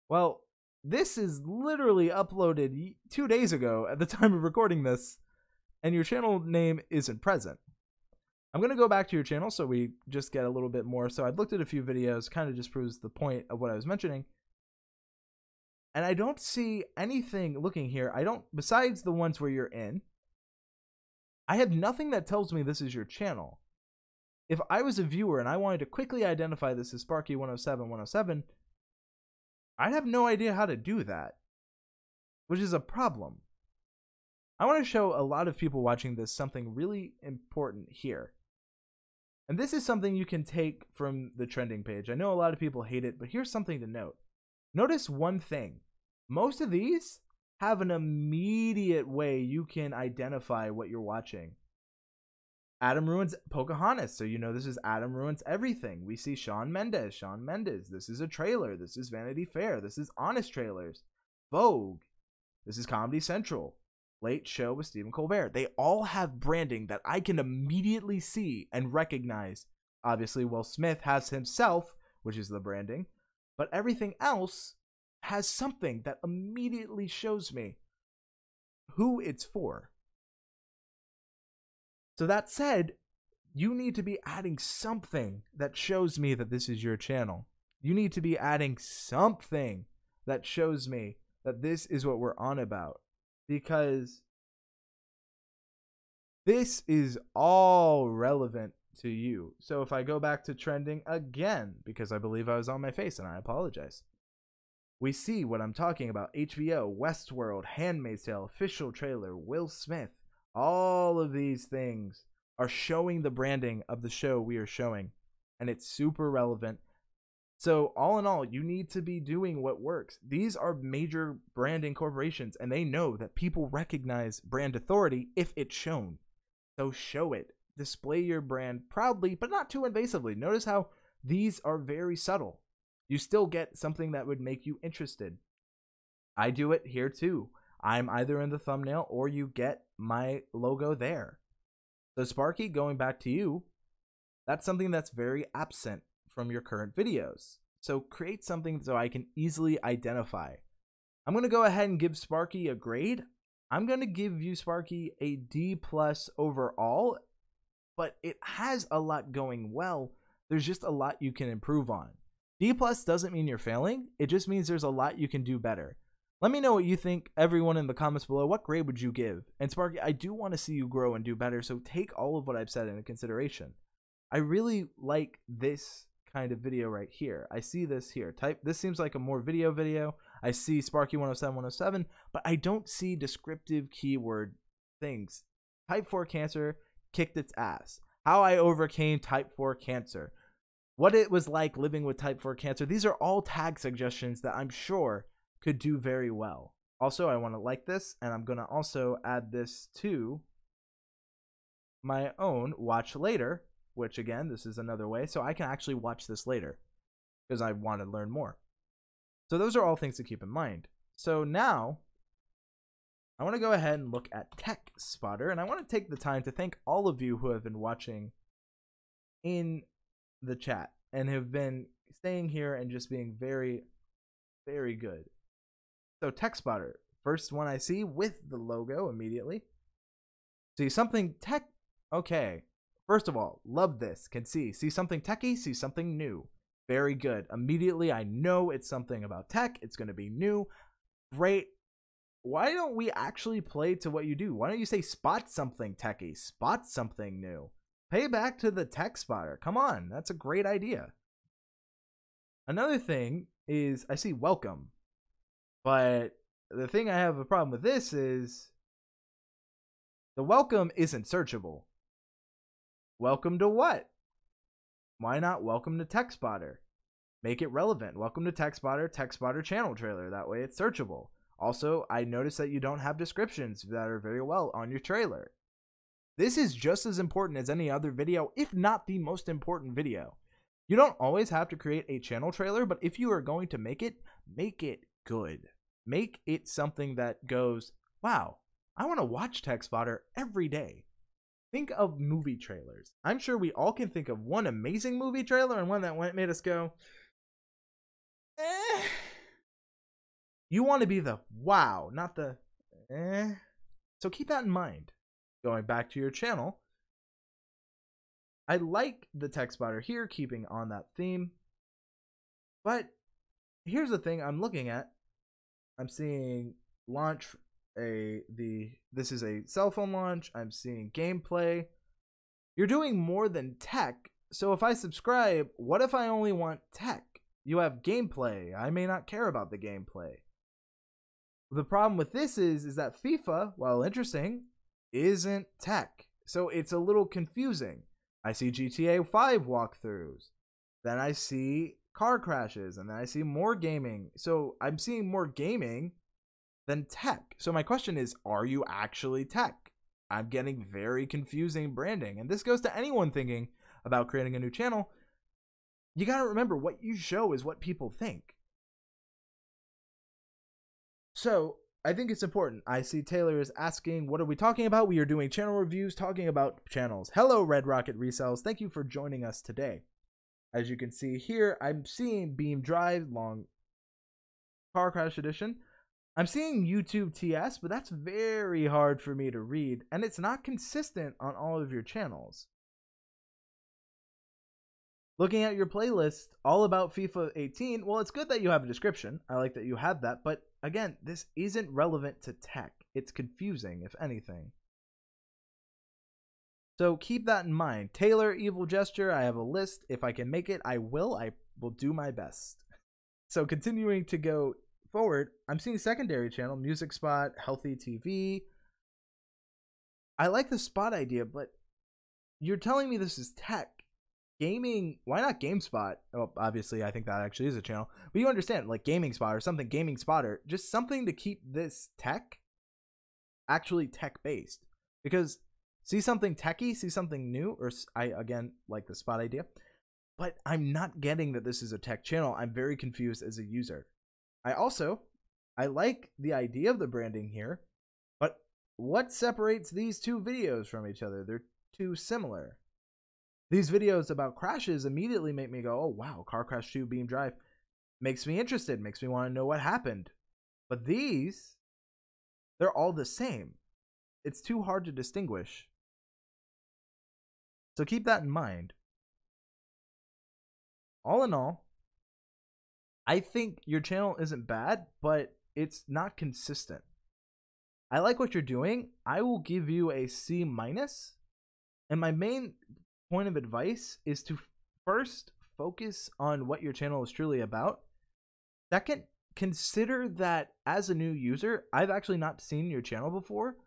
Well, this is literally uploaded 2 days ago at the time of recording this, and your channel name isn't present. I'm going to go back to your channel so we just get a little bit more. So I've looked at a few videos, kind of just proves the point of what I was mentioning. And I don't see anything looking here. I don't, besides the ones where you're in, I have nothing that tells me this is your channel. If I was a viewer and I wanted to quickly identify this as Sparky 107, I'd have no idea how to do that, which is a problem. I want to show a lot of people watching this something really important here. And this is something you can take from the trending page. I know a lot of people hate it, but here's something to note. Notice one thing. Most of these have an immediate way you can identify what you're watching. Adam Ruins Pocahontas, so you know this is Adam Ruins Everything. We see Shawn Mendes. This is a trailer. This is Vanity Fair. This is Honest Trailers. Vogue. This is Comedy Central. Late Show with Stephen Colbert. They all have branding that I can immediately see and recognize. Obviously, Will Smith has himself, which is the branding, but everything else has something that immediately shows me who it's for. So that said, you need to be adding something that shows me that this is your channel. You need to be adding something that shows me that this is what we're on about. Because this is all relevant to you. So if I go back to trending again, because I believe I was on my face and I apologize. We see what I'm talking about. HBO, Westworld, Handmaid's Tale, official trailer, Will Smith. All of these things are showing the branding of the show we are showing. And it's super relevant. So all in all, you need to be doing what works. These are major branding corporations, and they know that people recognize brand authority if it's shown. So show it. Display your brand proudly, but not too invasively. Notice how these are very subtle. You still get something that would make you interested. I do it here too. I'm either in the thumbnail or you get my logo there. So Sparky, going back to you, that's something that's very absent from your current videos. So create something so I can easily identify. I'm going to go ahead and give Sparky a grade. I'm going to give you, Sparky, a D+ overall, but it has a lot going well. There's just a lot you can improve on. D+ doesn't mean you're failing. It just means there's a lot you can do better. Let me know what you think, everyone, in the comments below. What grade would you give? And Sparky, I do want to see you grow and do better, so take all of what I've said into consideration. I really like this kind of video right here. I see this here. This seems like a more video. I see Sparky 107, but I don't see descriptive keyword things. Type 4 cancer kicked its ass. How I overcame type 4 cancer. What it was like living with type 4 cancer. These are all tag suggestions that I'm sure could do very well. Also, I want to like this, and I'm going to also add this to my own watch later, which again, this is another way, so I can actually watch this later because I want to learn more. So those are all things to keep in mind. So now I want to go ahead and look at Tech Spotter, and I want to take the time to thank all of you who have been watching in the chat and have been staying here and just being very, very good. So Tech Spotter, first one I see with the logo immediately. See something tech, okay. First of all, love this. Can see something techie, see something new. Very good. Immediately, I know it's something about tech. It's going to be new. Great. Why don't we actually play to what you do? Why don't you say spot something techie, spot something new? Pay back to the Tech Spotter. Come on. That's a great idea. Another thing is I see welcome. But the thing I have a problem with this is the welcome isn't searchable. Welcome to what? Why not welcome to Tech Spotter? Make it relevant. Welcome to Tech Spotter channel trailer. That way it's searchable. Also, I noticed that you don't have descriptions that are very well on your trailer. This is just as important as any other video, if not the most important video. You don't always have to create a channel trailer, but if you are going to make it good. Make it something that goes, wow, I want to watch Tech Spotter every day. Think of movie trailers. I'm sure we all can think of one amazing movie trailer and one that made us go, eh. You want to be the wow, not the eh. So keep that in mind. Going back to your channel, I like the Tech Spotter here, keeping on that theme. But here's the thing I'm looking at. I'm seeing launch this is a cell phone launch. I'm seeing gameplay. You're doing more than tech. So if I subscribe, what if I only want tech? You have gameplay. I may not care about the gameplay. The problem with this is that FIFA, while interesting, isn't tech. So it's a little confusing. I see GTA 5 walkthroughs. Then I see car crashes. And then I see more gaming. So I'm seeing more gaming than tech. So my question is, are you actually tech? I'm getting very confusing branding. And this goes to anyone thinking about creating a new channel. You got to remember, what you show is what people think. So I think it's important. I see Taylor is asking, what are we talking about? We are doing channel reviews, talking about channels. Hello, Red Rocket Resells. Thank you for joining us today. As you can see here, I'm seeing Beam Drive, Long Car Crash Edition. I'm seeing YouTube TS, but that's very hard for me to read, and it's not consistent on all of your channels. Looking at your playlist, all about FIFA 18, well, it's good that you have a description. I like that you have that, but again, this isn't relevant to tech. It's confusing, if anything. So keep that in mind. Taylor, Evil Jester, I have a list. If I can make it, I will. I will do my best. So continuing to go forward, I'm seeing secondary channel, music spot, healthy TV. I like the spot idea, but you're telling me this is tech. Gaming, why not GameSpot? Oh, obviously, I think that actually is a channel. But you understand, like Gaming Spot or something, Gaming Spotter, just something to keep this tech actually tech-based. Because see something techy, see something new, or I, again, like the spot idea. But I'm not getting that this is a tech channel. I'm very confused as a user. I like the idea of the branding here, but what separates these two videos from each other? They're too similar. These videos about crashes immediately make me go, oh wow, Car Crash 2 Beam Drive. Makes me interested, makes me want to know what happened. But these, they're all the same. It's too hard to distinguish. So keep that in mind. All in all, I think your channel isn't bad, but it's not consistent. I like what you're doing. I will give you a C-. And my main point of advice is to first focus on what your channel is truly about. Second, consider that as a new user, I've actually not seen your channel before.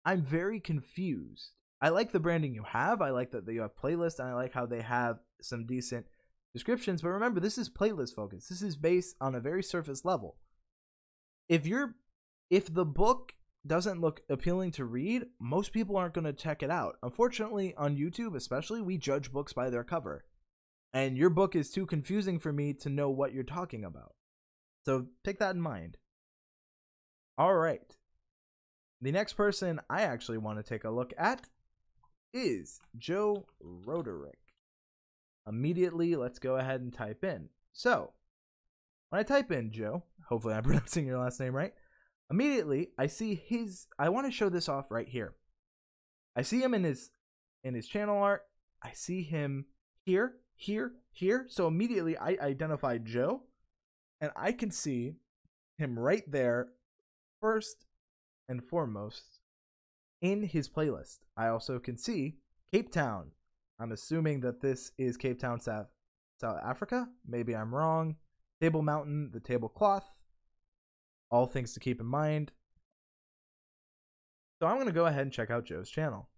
I'm very confused. I like the branding you have. I like that you have playlists, and I like how they have some decent descriptions. But remember, this is playlist focused. This is based on a very surface level. If the book doesn't look appealing to read, most people aren't going to check it out. Unfortunately, on YouTube especially, we judge books by their cover. And your book is too confusing for me to know what you're talking about. So take that in mind. All right. The next person I actually want to take a look at is Joe Roderick. Immediately, let's go ahead and type in. So, when I type in Joe, hopefully I'm pronouncing your last name right, immediately I see I want to show this off right here. I see him in his channel art. I see him here. So immediately I identify Joe, and I can see him right there first and foremost in his playlist. I also can see Cape Town. I'm assuming that this is Cape Town, South Africa. Maybe I'm wrong. Table Mountain, the tablecloth. All things to keep in mind. So I'm going to go ahead and check out Joe's channel.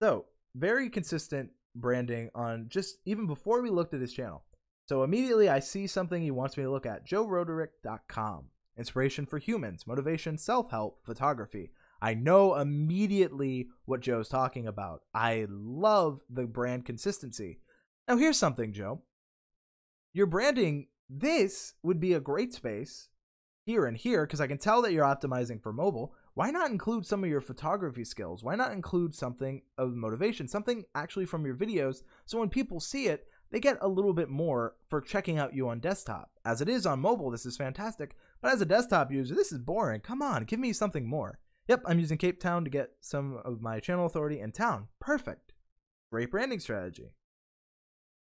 So, very consistent branding on just even before we looked at his channel. So immediately I see something he wants me to look at. JoeRoderick.com. Inspiration for humans, motivation, self-help, photography. I know immediately what Joe's talking about. I love the brand consistency. Now here's something, Joe. Your branding, this would be a great space here and here, because I can tell that you're optimizing for mobile. Why not include some of your photography skills? Why not include something of motivation, something actually from your videos, so when people see it, they get a little bit more for checking out you on desktop. As it is on mobile, this is fantastic, but as a desktop user, this is boring. Come on, give me something more. Yep, I'm using Cape Town to get some of my channel authority in town. Perfect. Great branding strategy.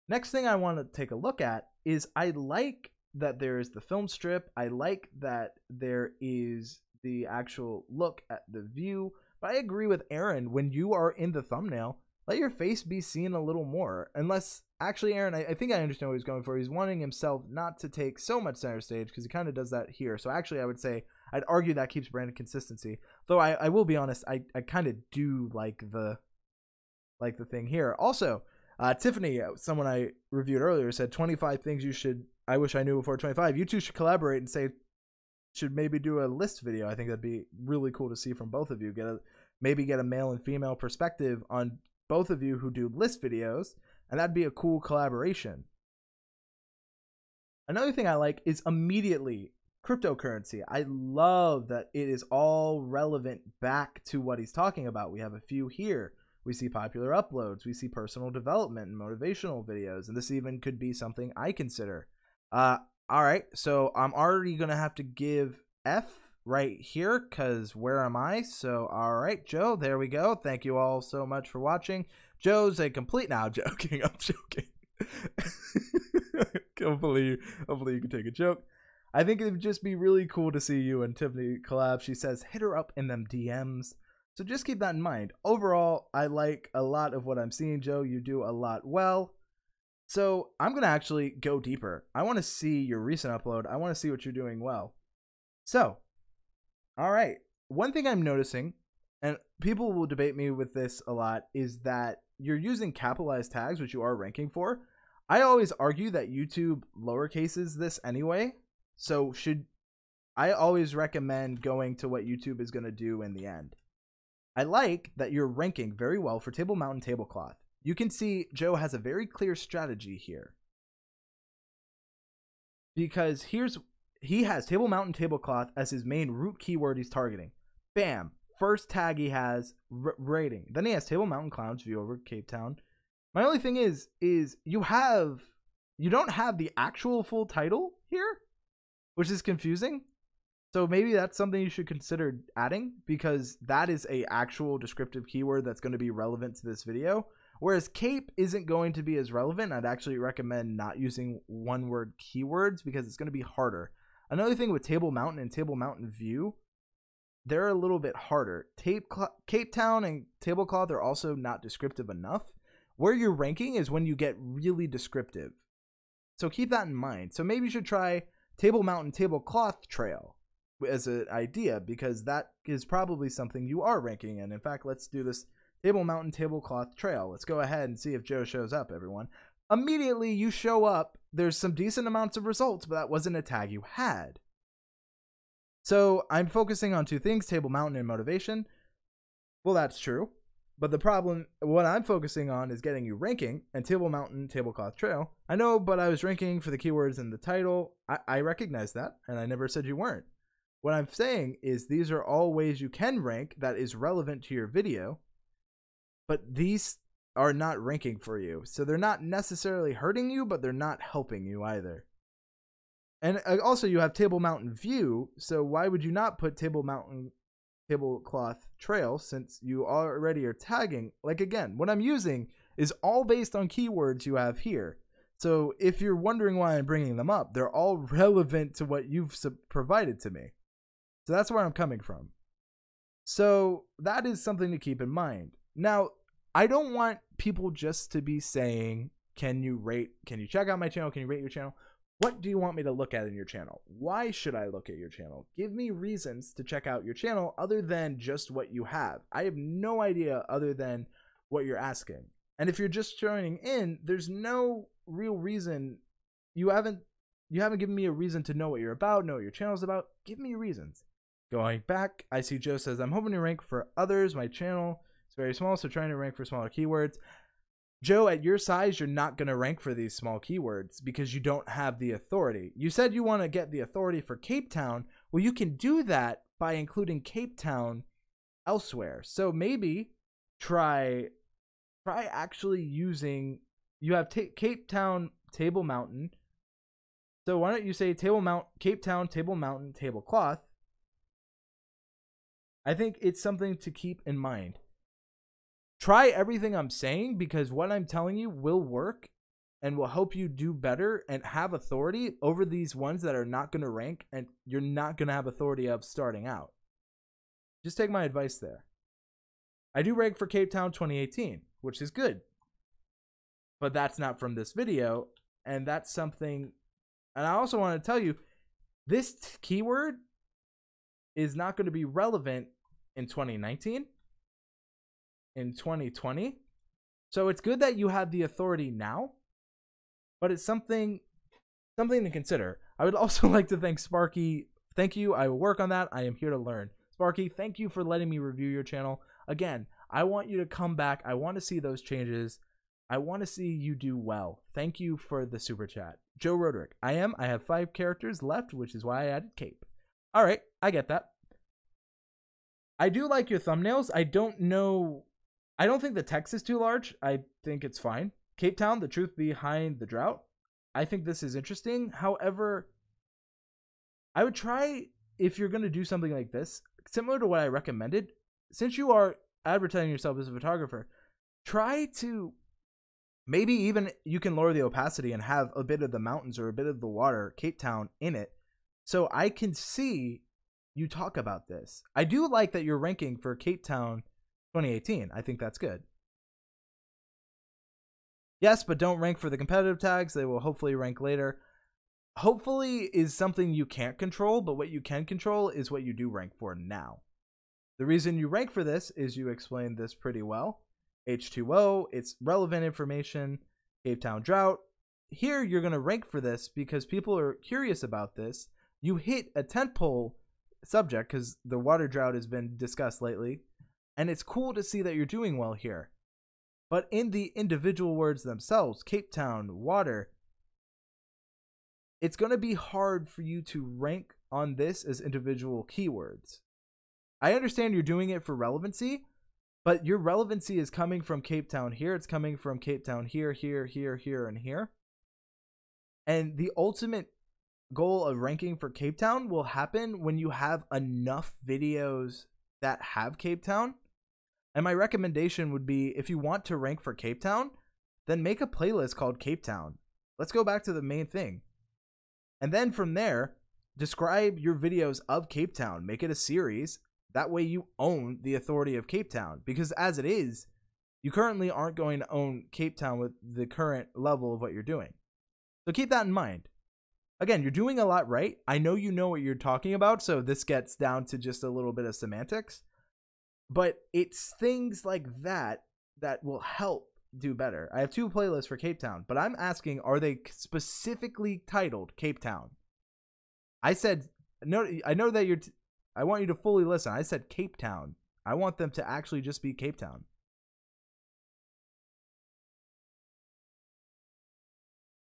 Next thing I want to take a look at is I like that there is the film strip. I like that there is the actual look at the view. But I agree with Aaron, when you are in the thumbnail, let your face be seen a little more. Unless, actually, Aaron, I think I understand what he's going for. He's wanting himself not to take so much center stage, because he kind of does that here. So actually, I would say, I'd argue that keeps brand consistency. Though I will be honest, I kind of do like the thing here. Also, Tiffany, someone I reviewed earlier, said 25 things I wish I knew before 25. You two should collaborate and should maybe do a list video. I think that'd be really cool to see from both of you. Maybe get a male and female perspective on both of you who do list videos, and that'd be a cool collaboration. Another thing I like is immediately cryptocurrency. I love that it is all relevant back to what he's talking about. We have a few here. We see popular uploads. We see personal development and motivational videos, and this even could be something I consider. All right, so I'm already going to have to give F right here, because where am I? So, all right, Joe, there we go. Thank you all so much for watching. Joe's a complete... Now, joking. I'm joking. hopefully you can take a joke. I think it would just be really cool to see you and Tiffany collab. She says, hit her up in them DMs. So just keep that in mind. Overall, I like a lot of what I'm seeing, Joe. You do a lot well. So I'm going to actually go deeper. I want to see your recent upload. I want to see what you're doing well. So, all right. One thing I'm noticing, and people will debate me with this a lot, is that you're using capitalized tags, which you are ranking for. I always argue that YouTube lowercases this anyway. So I always recommend going to what YouTube is going to do in the end. I like that you're ranking very well for Table Mountain Tablecloth. You can see Joe has a very clear strategy here. Because he has Table Mountain Tablecloth as his main root keyword he's targeting. Bam. First tag he has, rating. Then he has Table Mountain Clowns view over Cape Town. My only thing is you don't have the actual full title here, which is confusing. So maybe that's something you should consider adding, because that is a actual descriptive keyword that's going to be relevant to this video. Whereas Cape isn't going to be as relevant. I'd actually recommend not using one-word keywords, because it's going to be harder. Another thing with Table Mountain and Table Mountain View, they're a little bit harder. Cape Town and Tablecloth are also not descriptive enough. Where you're ranking is when you get really descriptive. So keep that in mind. So maybe you should try Table Mountain Tablecloth Trail as an idea, because that is probably something you are ranking in. In fact, let's do this Table Mountain Tablecloth Trail. Let's go ahead and see if Joe shows up, everyone. Immediately you show up. There's some decent amounts of results, but that wasn't a tag you had. So I'm focusing on two things, Table Mountain and motivation. Well, that's true. But the problem, what I'm focusing on is getting you ranking, and Table Mountain Tablecloth Trail. I know, but I was ranking for the keywords in the title. I recognize that, and I never said you weren't. What I'm saying is these are all ways you can rank that is relevant to your video, but these are not ranking for you. So they're not necessarily hurting you, but they're not helping you either. And also you have Table Mountain View, so why would you not put Table Mountain Tablecloth Trail, since you already are tagging? Like, again, what I'm using is all based on keywords you have here. So if you're wondering why I'm bringing them up, they're all relevant to what you've provided to me. So that's where I'm coming from. So that is something to keep in mind. Now, I don't want people just to be saying, can you check out my channel? Can you rate your channel? What do you want me to look at in your channel? Why should I look at your channel? Give me reasons to check out your channel other than just what you have. I have no idea other than what you're asking. And if you're just joining in, there's no real reason. You haven't given me a reason to know what you're about, know what your channel's about. Give me reasons. Going back, I see Joe says, I'm hoping to rank for others. My channel is very small, so trying to rank for smaller keywords. Joe, at your size, you're not going to rank for these small keywords because you don't have the authority. You said you want to get the authority for Cape Town. Well, you can do that by including Cape Town elsewhere. So maybe try actually using, you have Cape Town, Table Mountain. So why don't you say Cape Town, Table Mountain, Tablecloth? I think it's something to keep in mind. Try everything I'm saying, because what I'm telling you will work. and will help you do better and have authority over these ones that are not going to rank and you're not going to have authority of starting out. Just take my advice there. I do rank for Cape Town 2018, which is good. But that's not from this video, and that's something. And I also want to tell you, this keyword is not going to be relevant in 2019, in 2020. So it's good that you have the authority now, but it's something to consider. I would also like to thank Sparky. Thank you. I will work on that. I am here to learn. Sparky, thank you for letting me review your channel. Again, I want you to come back. I want to see those changes. I want to see you do well. Thank you for the super chat. Joe Roderick. I have 5 characters left, which is why I added Cape. All right, I get that. I do like your thumbnails. I don't know. I don't think the text is too large. I think it's fine. Cape Town, the truth behind the drought. I think this is interesting. However, I would try, if you're going to do something like this, similar to what I recommended, since you are advertising yourself as a photographer, try to maybe even you can lower the opacity and have a bit of the mountains or a bit of the water, Cape Town, in it. So I can see you talk about this. I do like that you're ranking for Cape Town 2018. I think that's good. Yes, but don't rank for the competitive tags. They will hopefully rank later. Hopefully is something you can't control, but what you can control is what you do rank for now. The reason you rank for this is you explained this pretty well. H2O, it's relevant information, Cape Town drought. Here you're going to rank for this because people are curious about this. You hit a tentpole subject because the water drought has been discussed lately, and it's cool to see that you're doing well here. But in the individual words themselves, Cape Town, water, it's going to be hard for you to rank on this as individual keywords. I understand you're doing it for relevancy, but your relevancy is coming from Cape Town here. It's coming from Cape Town here, here, here, here, and here. And the ultimate goal of ranking for Cape Town will happen when you have enough videos that have Cape Town. And my recommendation would be, if you want to rank for Cape Town, then make a playlist called Cape Town. Let's go back to the main thing. And then from there, describe your videos of Cape Town. Make it a series. That way you own the authority of Cape Town. Because as it is, you currently aren't going to own Cape Town with the current level of what you're doing. So keep that in mind. Again, you're doing a lot right. I know you know what you're talking about, so this gets down to just a little bit of semantics. But it's things like that that will help do better. I have 2 playlists for Cape Town, but I'm asking, are they specifically titled Cape Town? I said, no, I know that I want you to fully listen. I said Cape Town. I want them to actually just be Cape Town.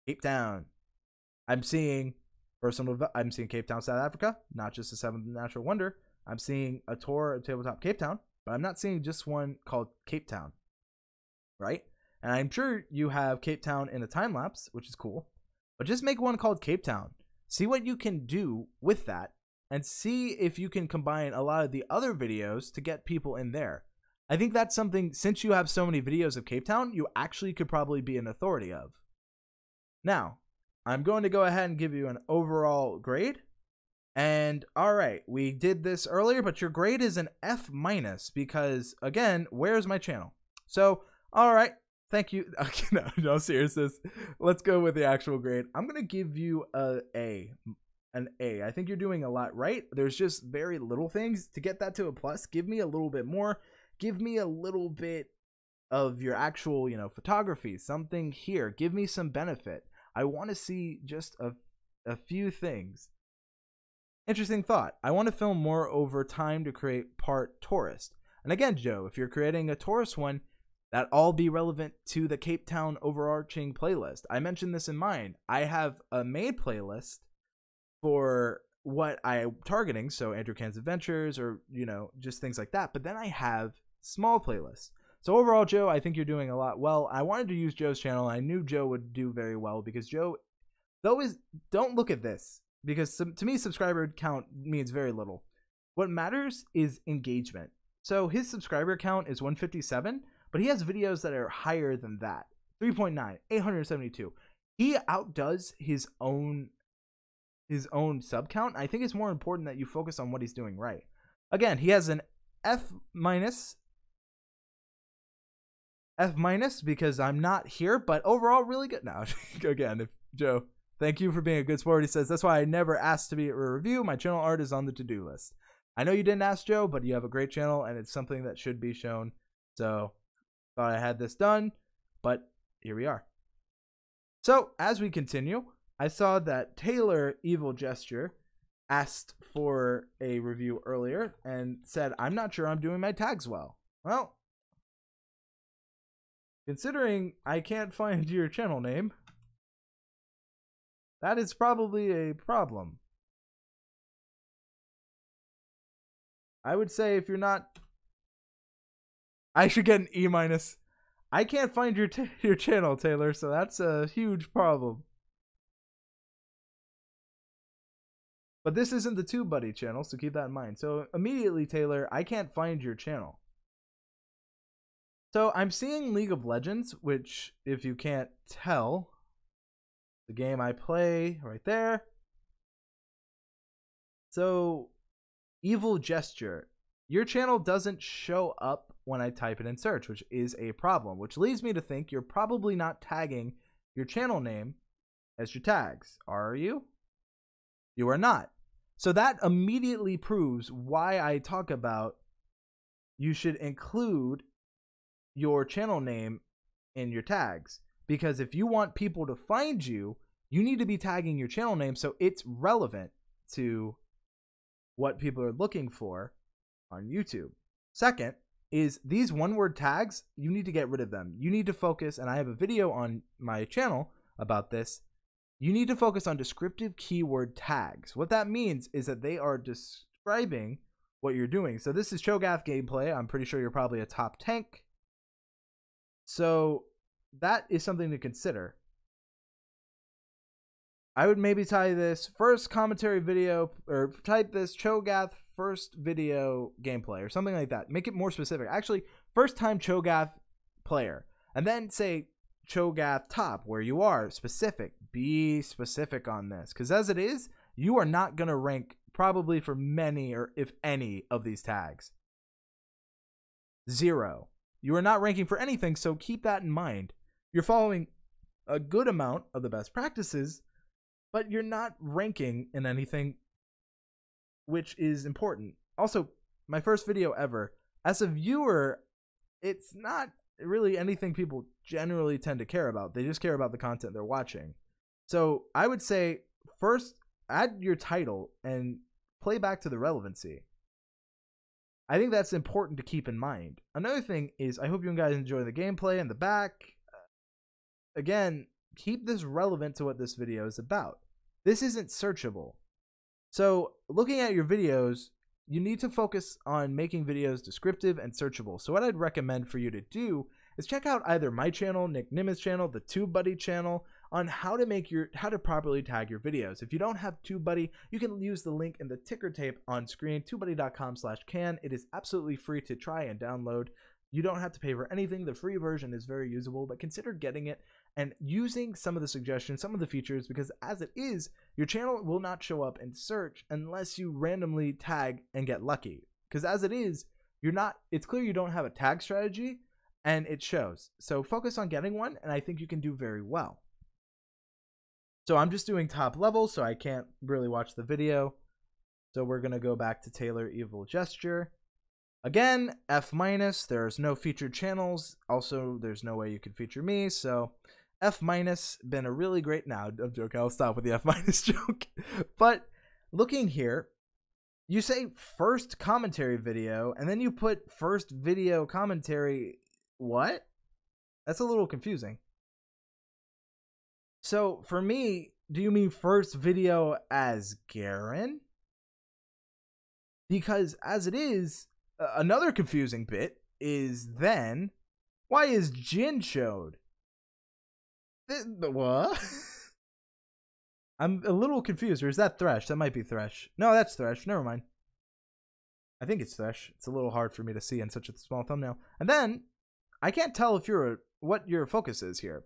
Cape Town. I'm seeing Cape Town, South Africa, not just the 7th natural wonder. I'm seeing a tour of tabletop Cape Town, but I'm not seeing just one called Cape Town, right? And I'm sure you have Cape Town in a time lapse, which is cool, but just make one called Cape Town. See what you can do with that and see if you can combine a lot of the other videos to get people in there. I think that's something, since you have so many videos of Cape Town, you actually could probably be an authority of. Now, I'm going to go ahead and give you an overall grade. And all right, we did this earlier, but your grade is an F- because, again, where's my channel? So, all right, thank you. Okay, no, seriousness. Let's go with the actual grade. I'm going to give you an A. I think you're doing a lot right. There's just very little things. To get that to a plus, give me a little bit more. Give me a little bit of your actual, photography, something here. Give me some benefit. I want to see just a few things. Interesting thought. I want to film more over time to create part tourist. And again, Joe, if you're creating a tourist one, that all be relevant to the Cape Town overarching playlist. I mentioned this in mine. I have a main playlist for what I'm targeting, so Andrew Can's Adventures or, just things like that. But then I have small playlists. So overall, Joe, I think you're doing a lot well. I wanted to use Joe's channel. I knew Joe would do very well because Joe, don't look at this. Because to me, subscriber count means very little. What matters is engagement. So his subscriber count is 157, but he has videos that are higher than that. 3.9, 872. he outdoes his own sub count. I think it's more important that you focus on what he's doing right. Again, he has an F minus because I'm not here, but overall really good. Now, again, if Joe, thank you for being a good sport. He says, that's why I never asked to be a review. My channel art is on the to-do list. I know you didn't ask, Joe, but you have a great channel and it's something that should be shown. So thought I had this done, but here we are. So as we continue, I saw that Taylor Evil Jester asked for a review earlier and said, I'm not sure I'm doing my tags well. Well, considering I can't find your channel name, that is probably a problem. I would say if you're not, I should get an E-. I can't find your channel, Taylor, so that's a huge problem. But this isn't the TubeBuddy channel, so keep that in mind. So immediately, Taylor, I can't find your channel. So I'm seeing League of Legends, which, if you can't tell, the game I play right there. So, Evil Gesture, your channel doesn't show up when I type it in search, which is a problem, which leads me to think you're probably not tagging your channel name as your tags. Are you? You are not. So that immediately proves why I talk about you should include your channel name in your tags, because if you want people to find you, you need to be tagging your channel name so it's relevant to what people are looking for on YouTube. Second is these one-word tags, you need to get rid of them. You need to focus, and I have a video on my channel about this, you need to focus on descriptive keyword tags. What that means is that they are describing what you're doing. So this is Cho'Gath gameplay. I'm pretty sure you're probably a top tank. So that is something to consider. I would maybe tie this first commentary video, or type this Cho'Gath first video gameplay or something like that. Make it more specific. Actually, first time Cho'Gath player. And then say Cho'Gath top, where you are specific. Be specific on this. Because as it is, you are not going to rank probably for many, or if any, of these tags. 0. You are not ranking for anything, so keep that in mind. You're following a good amount of the best practices, but you're not ranking in anything, which is important. Also, my first video ever. As a viewer, it's not really anything people generally tend to care about. They just care about the content they're watching. So I would say, first, add your title and play back to the relevancy. I think that's important to keep in mind. Another thing is, I hope you guys enjoy the gameplay in the back. Again, keep this relevant to what this video is about. This isn't searchable. So, looking at your videos, you need to focus on making videos descriptive and searchable. So what I'd recommend for you to do is check out either my channel, Nick Nimitz channel, the TubeBuddy channel, on how to properly tag your videos. If you don't have TubeBuddy, you can use the link in the ticker tape on screen, tubebuddy.com/can. It is absolutely free to try and download. You don't have to pay for anything. The free version is very usable, but consider getting it and using some of the suggestions, some of the features, because as it is, your channel will not show up in search unless you randomly tag and get lucky. Because as it is, it's clear you don't have a tag strategy, and it shows. So focus on getting one, and I think you can do very well. So I'm just doing top level, so I can't really watch the video. So we're going to go back to Taylor Evil Gesture. Again, F-, there's no featured channels. Also, there's no way you can feature me, so F-, been a really great, now I'm joking, I'll stop with the F- joke. But looking here, you say first commentary video, and then you put first video commentary, what? That's a little confusing. So for me, do you mean first video as Garen? Because as it is, another confusing bit is then, why is Jin showed? What? I'm a little confused. Or is that Thresh? That might be Thresh. No, that's Thresh. Never mind. I think it's Thresh. It's a little hard for me to see in such a small thumbnail. And then, I can't tell if what your focus is here.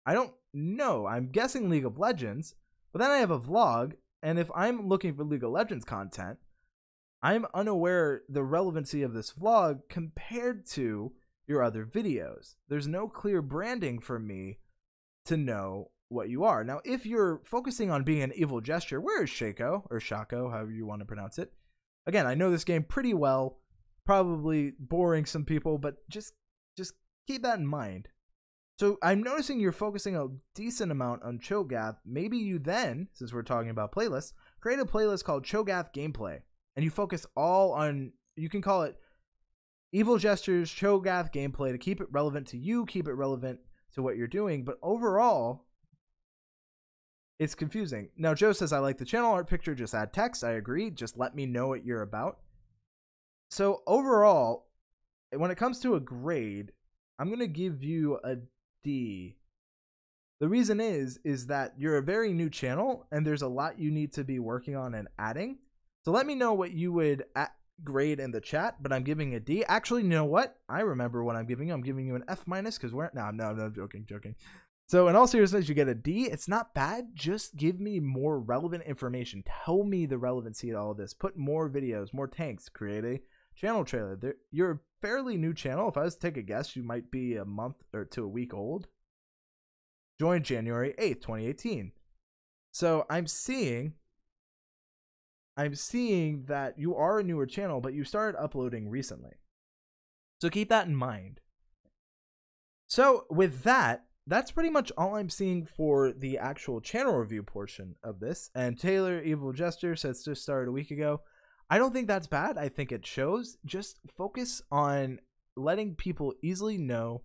I don't no, I'm guessing League of Legends, but then I have a vlog, and if I'm looking for League of Legends content, I'm unaware the relevancy of this vlog compared to your other videos. There's no clear branding for me to know what you are. Now, if you're focusing on being an evil Jester, where is Shaco, or Shaco, however you want to pronounce it? Again, I know this game pretty well, probably boring some people, but just keep that in mind. So I'm noticing you're focusing a decent amount on Cho'Gath. Maybe you then, since we're talking about playlists, create a playlist called Cho'Gath Gameplay. And you focus all on, you can call it Evil Gestures, Cho'Gath Gameplay, to keep it relevant to you, keep it relevant to what you're doing. But overall, it's confusing. Now, Joe says, I like the channel art picture, just add text. I agree. Just let me know what you're about. So overall, when it comes to a grade, I'm going to give you a D. The reason is that you're a very new channel and there's a lot you need to be working on and adding. So let me know what you would grade in the chat, but I'm giving a D. Actually, you know what? I remember what I'm giving you. I'm giving you an F- because we're no, joking. So in all seriousness, you get a D. It's not bad. Just give me more relevant information. Tell me the relevancy of all of this. Put more videos, more tanks. Create a channel trailer. You're a fairly new channel. If I was to take a guess, you might be a month or to a week old. Joined January 8th, 2018. So I'm seeing that you are a newer channel, but you started uploading recently. So keep that in mind. So with that, that's pretty much all I'm seeing for the actual channel review portion of this. And Taylor Evil Jester says just started a week ago. I don't think that's bad. I think it shows. Just focus on letting people easily know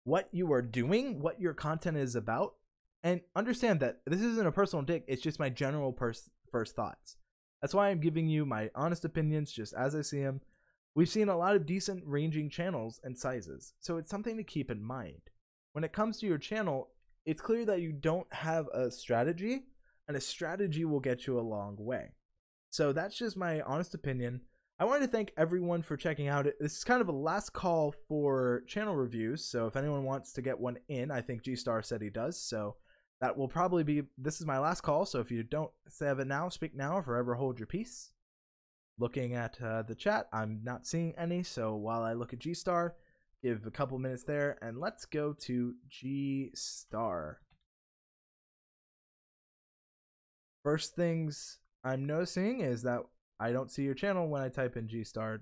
what you are doing, what your content is about, and understand that this isn't a personal dig. It's just my general first thoughts. That's why I'm giving you my honest opinions just as I see them. We've seen a lot of decent ranging channels and sizes, so it's something to keep in mind. When it comes to your channel, it's clear that you don't have a strategy, and a strategy will get you a long way. So that's just my honest opinion. I wanted to thank everyone for checking out. This is kind of a last call for channel reviews, so if anyone wants to get one in, I think G-Star said he does, so that will probably be, this is my last call, so if you don't say it now, speak now, or forever hold your peace. Looking at the chat, I'm not seeing any, so while I look at G-Star, give a couple minutes there, and let's go to G-Star. First things I'm noticing is that I don't see your channel when I type in G-Star.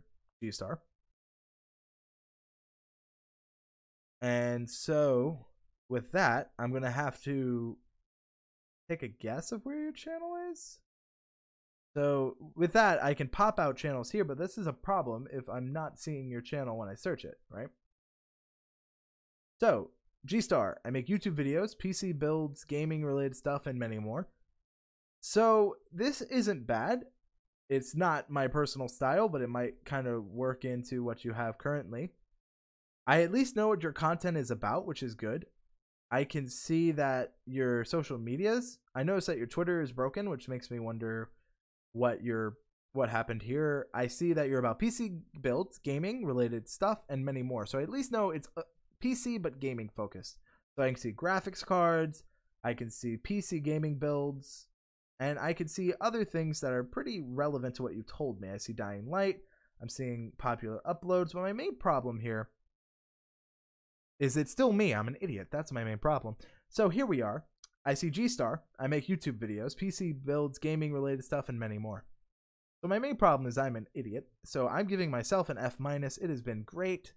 And so with that, I'm going to have to take a guess of where your channel is. So with that, I can pop out channels here, but this is a problem if I'm not seeing your channel when I search it, right? So G-Star, I make YouTube videos, PC builds, gaming related stuff, and many more. So this isn't bad. It's not my personal style, but it might kind of work into what you have currently. I at least know what your content is about, which is good. I can see that your social medias, I noticed that your Twitter is broken, which makes me wonder what happened here. I see that you're about PC builds, gaming related stuff, and many more. So I at least know it's PC but gaming focused. So I can see graphics cards, I can see PC gaming builds, and I can see other things that are pretty relevant to what you told me. I see Dying Light, I'm seeing popular uploads, but my main problem here is it's still me. I'm an idiot. That's my main problem. So here we are. I see G-Star. I make YouTube videos, PC builds, gaming related stuff, and many more. So my main problem is I'm an idiot. So I'm giving myself an F-. It has been great.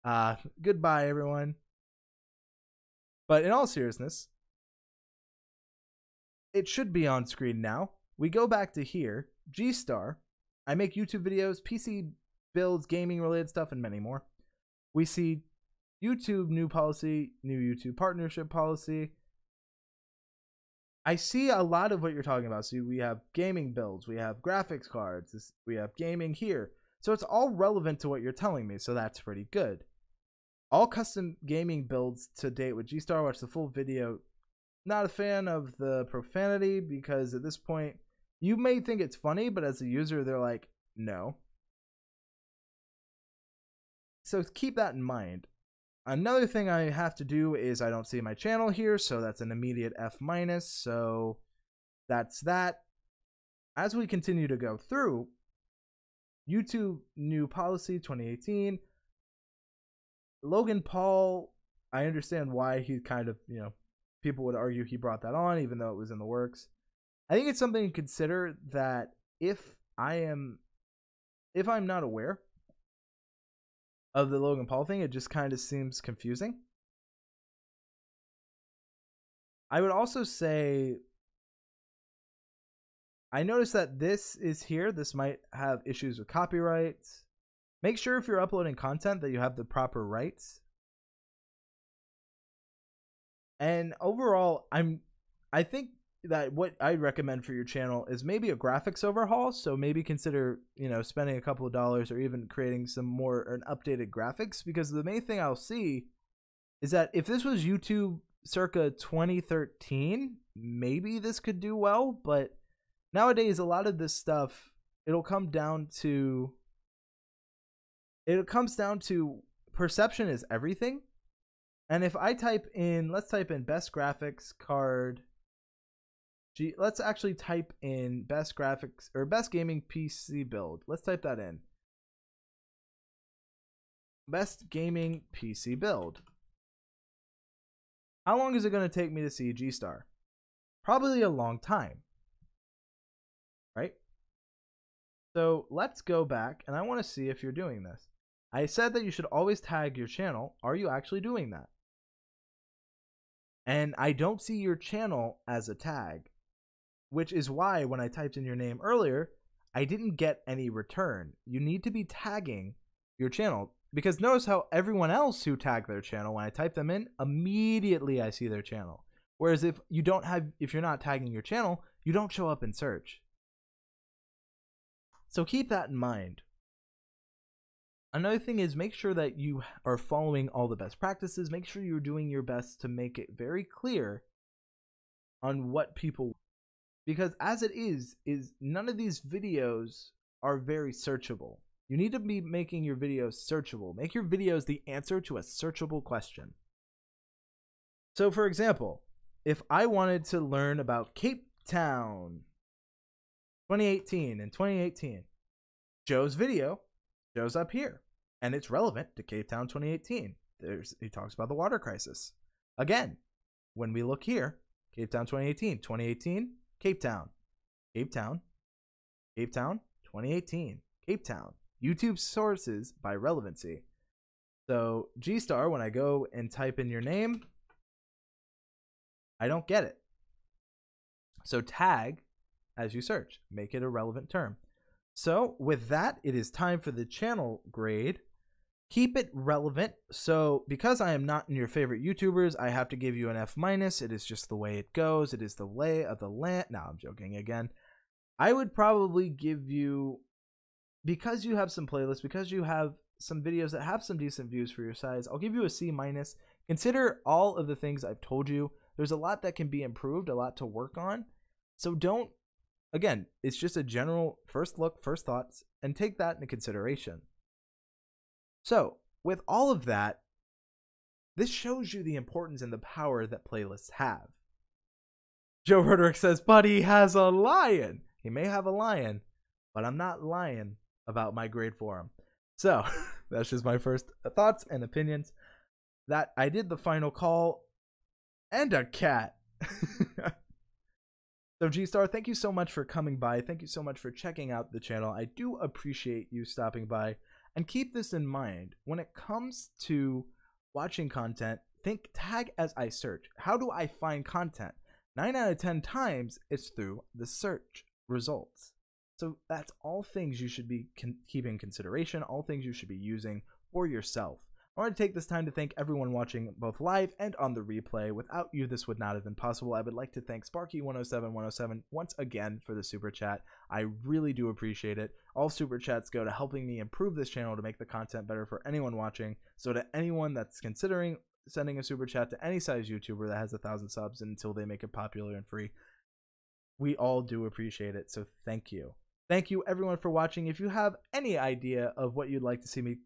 Goodbye, everyone. But in all seriousness, it should be on screen now. We go back to here. G-Star. I make YouTube videos, PC builds, gaming related stuff, and many more. We see YouTube new policy, new YouTube partnership policy. I see a lot of what you're talking about. So we have gaming builds, we have graphics cards, we have gaming here. So it's all relevant to what you're telling me. So that's pretty good. All custom gaming builds to date with G-Star. Watch the full video. Not a fan of the profanity because at this point, you may think it's funny, but as a user, they're like, no. So keep that in mind. Another thing I have to do is I don't see my channel here, so that's an immediate F-. So that's that. As we continue to go through, YouTube new policy 2018. Logan Paul, I understand why he kind of, people would argue he brought that on, even though it was in the works. I think it's something to consider that if I'm not aware of the Logan Paul thing, it just kind of seems confusing. I would also say, I noticed that this is here. This might have issues with copyrights. Make sure if you're uploading content that you have the proper rights. And overall, I think that what I recommend for your channel is maybe a graphics overhaul. So maybe consider, spending a couple of dollars or even creating some more an updated graphics, because the main thing I'll see is that if this was YouTube circa 2013, maybe this could do well, but nowadays a lot of this stuff, it comes down to perception is everything. And if I let's type in best graphics card. Let's actually type in best graphics or best gaming PC build. Let's type that in. Best gaming PC build. How long is it going to take me to see G-Star? Probably a long time. Right? So let's go back, and I want to see if you're doing this. I said that you should always tag your channel. Are you actually doing that? And I don't see your channel as a tag, which is why when I typed in your name earlier, I didn't get any return. You need to be tagging your channel, because notice how everyone else who tagged their channel, when I type them in, immediately I see their channel. Whereas if you're not tagging your channel, you don't show up in search. So keep that in mind. Another thing is, make sure that you are following all the best practices. Make sure you're doing your best to make it very clear on what people, because as it is none of these videos are very searchable. You need to be making your videos searchable. Make your videos the answer to a searchable question. So for example, if I wanted to learn about Cape Town 2018, Joe's video shows up here, and it's relevant to Cape Town 2018. He talks about the water crisis. Again, when we look here, Cape Town 2018, Cape Town, 2018, Cape Town. YouTube sources by relevancy. So G-Star, when I go and type in your name, I don't get it. So tag as you search. Make it a relevant term. So with that, it is time for the channel grade. Keep it relevant. So because I am not in your favorite YouTubers, I have to give you an F-. It is just the way it goes. It is the lay of the land. No, I'm joking again. I would probably give you, because you have some playlists, because you have some videos that have some decent views for your size, I'll give you a C-. Consider all of the things I've told you. There's a lot that can be improved, a lot to work on. So don't, again, it's just a general first look, first thoughts, and take that into consideration. So with all of that, this shows you the importance and the power that playlists have. Joe Roderick says, but he has a lion. He may have a lion, but I'm not lying about my grade for him. So that's just my first thoughts and opinions. That I did the final call, and a cat. So G-Star, thank you so much for coming by. Thank you so much for checking out the channel. I do appreciate you stopping by. And keep this in mind. When it comes to watching content, think tag as I search. How do I find content? 9 out of 10 times, it's through the search results. So that's all things you should be keeping in consideration, all things you should be using for yourself. I want to take this time to thank everyone watching both live and on the replay. Without you, this would not have been possible. I would like to thank Sparky107 once again for the super chat. I really do appreciate it. All super chats go to helping me improve this channel to make the content better for anyone watching. So to anyone that's considering sending a super chat to any size YouTuber that has 1,000 subs until they make it popular and free, we all do appreciate it. So thank you. Thank you everyone for watching. If you have any idea of what you'd like to see me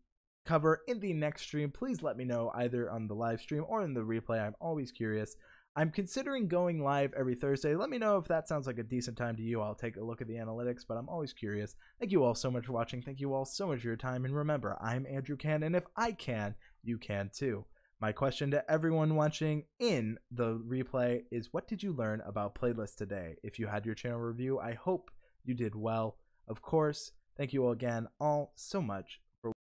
cover in the next stream, please let me know either on the live stream or in the replay. I'm always curious. I'm considering going live every Thursday. Let me know if that sounds like a decent time to you. I'll take a look at the analytics, but I'm always curious. Thank you all so much for watching. Thank you all so much for your time. And remember, I'm Andrew Can, and if I can, you can too. My question to everyone watching in the replay is, what did you learn about playlists today? If you had your channel review, I hope you did well. Of course, thank you all again all so much